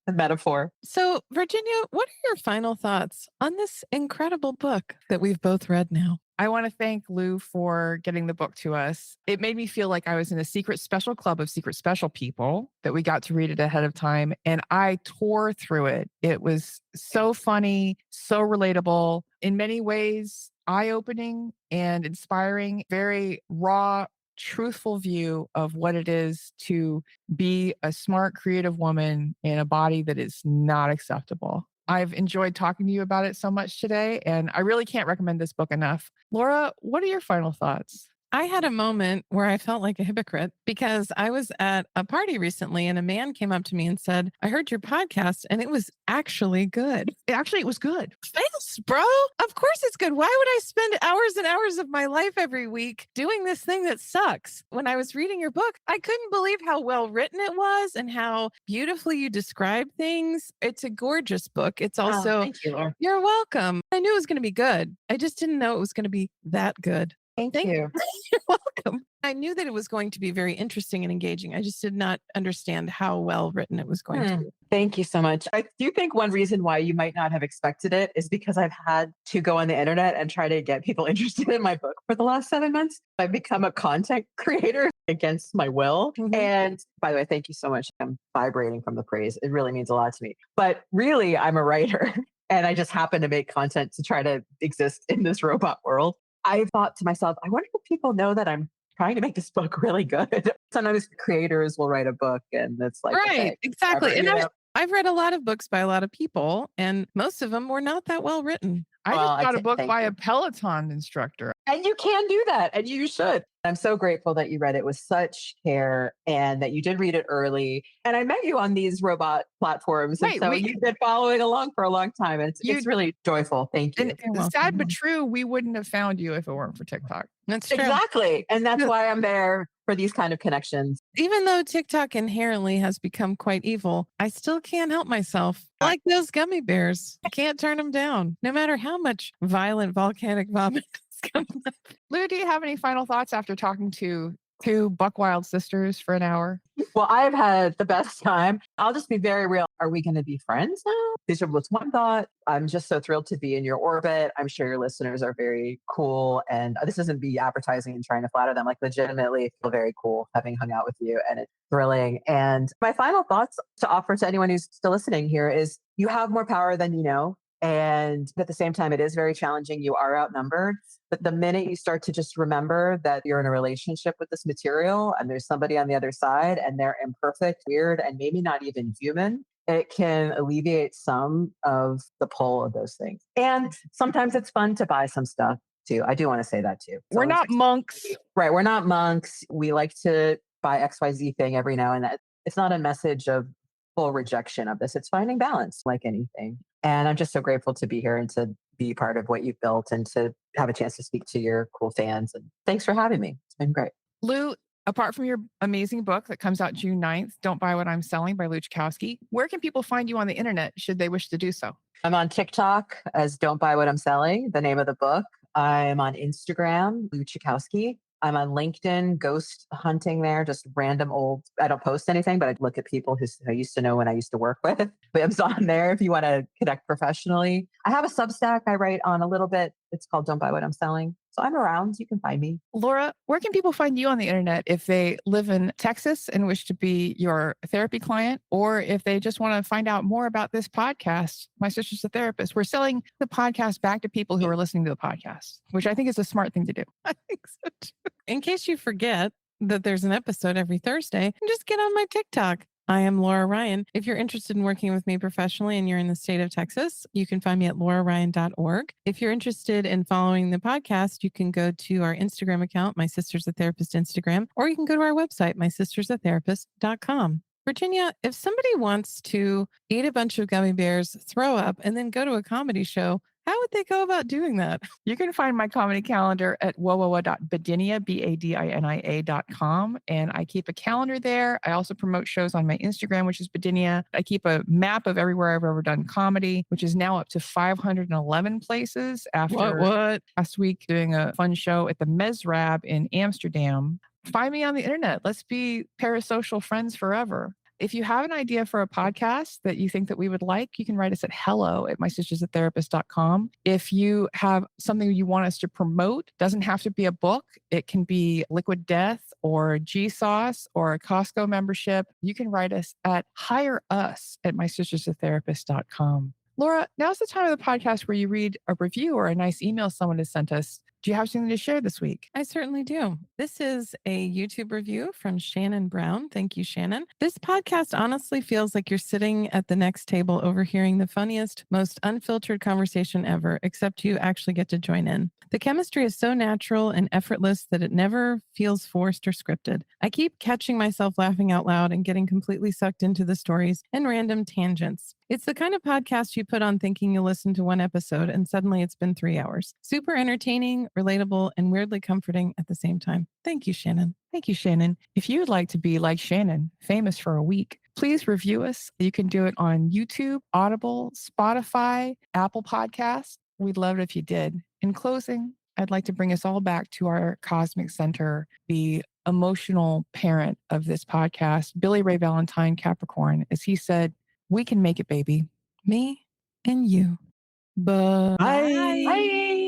a metaphor. So, Virginia, what are your final thoughts on this incredible book that we've both read now? I want to thank Lu for getting the book to us. It made me feel like I was in a secret special club of secret special people that we got to read it ahead of time. And I tore through it. It was so funny, so relatable, in many ways, eye-opening and inspiring, very raw, truthful view of what it is to be a smart, creative woman in a body that is not acceptable. I've enjoyed talking to you about it so much today, and I really can't recommend this book enough. Laura, what are your final thoughts? I had a moment where I felt like a hypocrite because I was at a party recently and a man came up to me and said, I heard your podcast and it was actually good. Actually, it was good. Thanks, bro. Of course it's good. Why would I spend hours and hours of my life every week doing this thing that sucks? When I was reading your book, I couldn't believe how well written it was and how beautifully you describe things. It's a gorgeous book. It's also, thank you, Laura. You're welcome. I knew it was going to be good. I just didn't know it was going to be that good. Thank you. You're welcome. I knew that it was going to be very interesting and engaging. I just did not understand how well written it was going to be. Thank you so much. I do think one reason why you might not have expected it is because I've had to go on the internet and try to get people interested in my book for the last 7 months. I've become a content creator against my will. Mhm. And by the way, thank you so much. I'm vibrating from the praise. It really means a lot to me. But really, I'm a writer and I just happen to make content to try to exist in this robot world. I thought to myself, I wonder if people know that I'm trying to make this book really good. Sometimes creators will write a book and it's like, Right, okay, exactly. whatever, And you know? I've read a lot of books by a lot of people, and most of them were not that well written. I Well, just got a book thank by you. a Peloton instructor. And you can do that, and you should. I'm so grateful that you read it with such care and that you did read it early. And I met you on these robot platforms. And Right, so you've been following along for a long time. And it's really joyful. Thank you. And You're welcome. sad but true, we wouldn't have found you if it weren't for TikTok. That's true. Exactly. And that's why I'm there for these kind of connections. Even though TikTok inherently has become quite evil, I still can't help myself. Like those gummy bears. I can't turn them down, no matter how much violent volcanic vomit is coming up. Lou, do you have any final thoughts after talking to two Buckwild sisters for an hour? Well, I've had the best time. I'll just be very real. Are we going to be friends now? These are what's one thought. I'm just so thrilled to be in your orbit. I'm sure your listeners are very cool. And this isn't be advertising and trying to flatter them. Like legitimately feel very cool having hung out with you. And it's thrilling. And my final thoughts to offer to anyone who's still listening here is you have more power than you know. And at the same time, it is very challenging. You are outnumbered. But the minute you start to just remember that you're in a relationship with this material and there's somebody on the other side and they're imperfect, weird, and maybe not even human, it can alleviate some of the pull of those things. And sometimes it's fun to buy some stuff too. I do want to say that too. We're not monks. Right. We're not monks. We like to buy XYZ thing every now and then. It's not a message of full rejection of this. It's finding balance like anything. And I'm just so grateful to be here and to be part of what you've built and to have a chance to speak to your cool fans. And thanks for having me. It's been great. Lou, apart from your amazing book that comes out June 9th, Don't Buy What I'm Selling by Lu Chekowsky, where can people find you on the internet should they wish to do so? I'm on TikTok as Don't Buy What I'm Selling, the name of the book. I'm on Instagram, Lu Chekowsky. I'm on LinkedIn, ghost hunting there, just random old, I don't post anything, but I look at people who I used to know when I used to work with. Bibs on there if you want to connect professionally. I have a Substack I write on a little bit. It's called Don't Buy What I'm Selling. So I'm around. You can find me. Laura, where can people find you on the internet if they live in Texas and wish to be your therapy client, or if they just want to find out more about this podcast, My Sister's a Therapist? We're selling the podcast back to people who are listening to the podcast, which I think is a smart thing to do. I think so too. In case you forget that there's an episode every Thursday, just get on my TikTok. I am Laura Ryan. If you're interested in working with me professionally and you're in the state of Texas, you can find me at lauraryan.org. If you're interested in following the podcast, you can go to our Instagram account, My Sister's a Therapist Instagram, or you can go to our website, mysistersatherapist.com. Virginia, if somebody wants to eat a bunch of gummy bears, throw up, and then go to a comedy show, how would they go about doing that? You can find my comedy calendar at www.badinia, BADINIA.com. And I keep a calendar there. I also promote shows on my Instagram, which is Badinia. I keep a map of everywhere I've ever done comedy, which is now up to 511 places after last week doing a fun show at the Mesrab in Amsterdam. Find me on the internet. Let's be parasocial friends forever. if you have an idea for a podcast that you think that we would like, you can write us at hello@mysistersatherapist.com. If you have something you want us to promote, doesn't have to be a book. It can be Liquid Death or G-Sauce or a Costco membership. You can write us at hireus@mysistersatherapist.com. Laura, now's the time of the podcast where you read a review or a nice email someone has sent us. Do you have something to share this week? I certainly do. This is a YouTube review from Shannon Brown. Thank you, Shannon. This podcast honestly feels like you're sitting at the next table overhearing the funniest, most unfiltered conversation ever, except you actually get to join in. The chemistry is so natural and effortless that it never feels forced or scripted. I keep catching myself laughing out loud and getting completely sucked into the stories and random tangents. It's the kind of podcast you put on thinking you'll listen to one episode and suddenly it's been 3 hours. Super entertaining, relatable, and weirdly comforting at the same time. Thank you, Shannon. Thank you, Shannon. If you'd like to be like Shannon, famous for a week, please review us. You can do it on YouTube, Audible, Spotify, Apple Podcasts. We'd love it if you did. In closing, I'd like to bring us all back to our cosmic center, the emotional parent of this podcast, Billy Ray Valentine, Capricorn, as he said, "We can make it, baby. Me and you." Bye. Bye.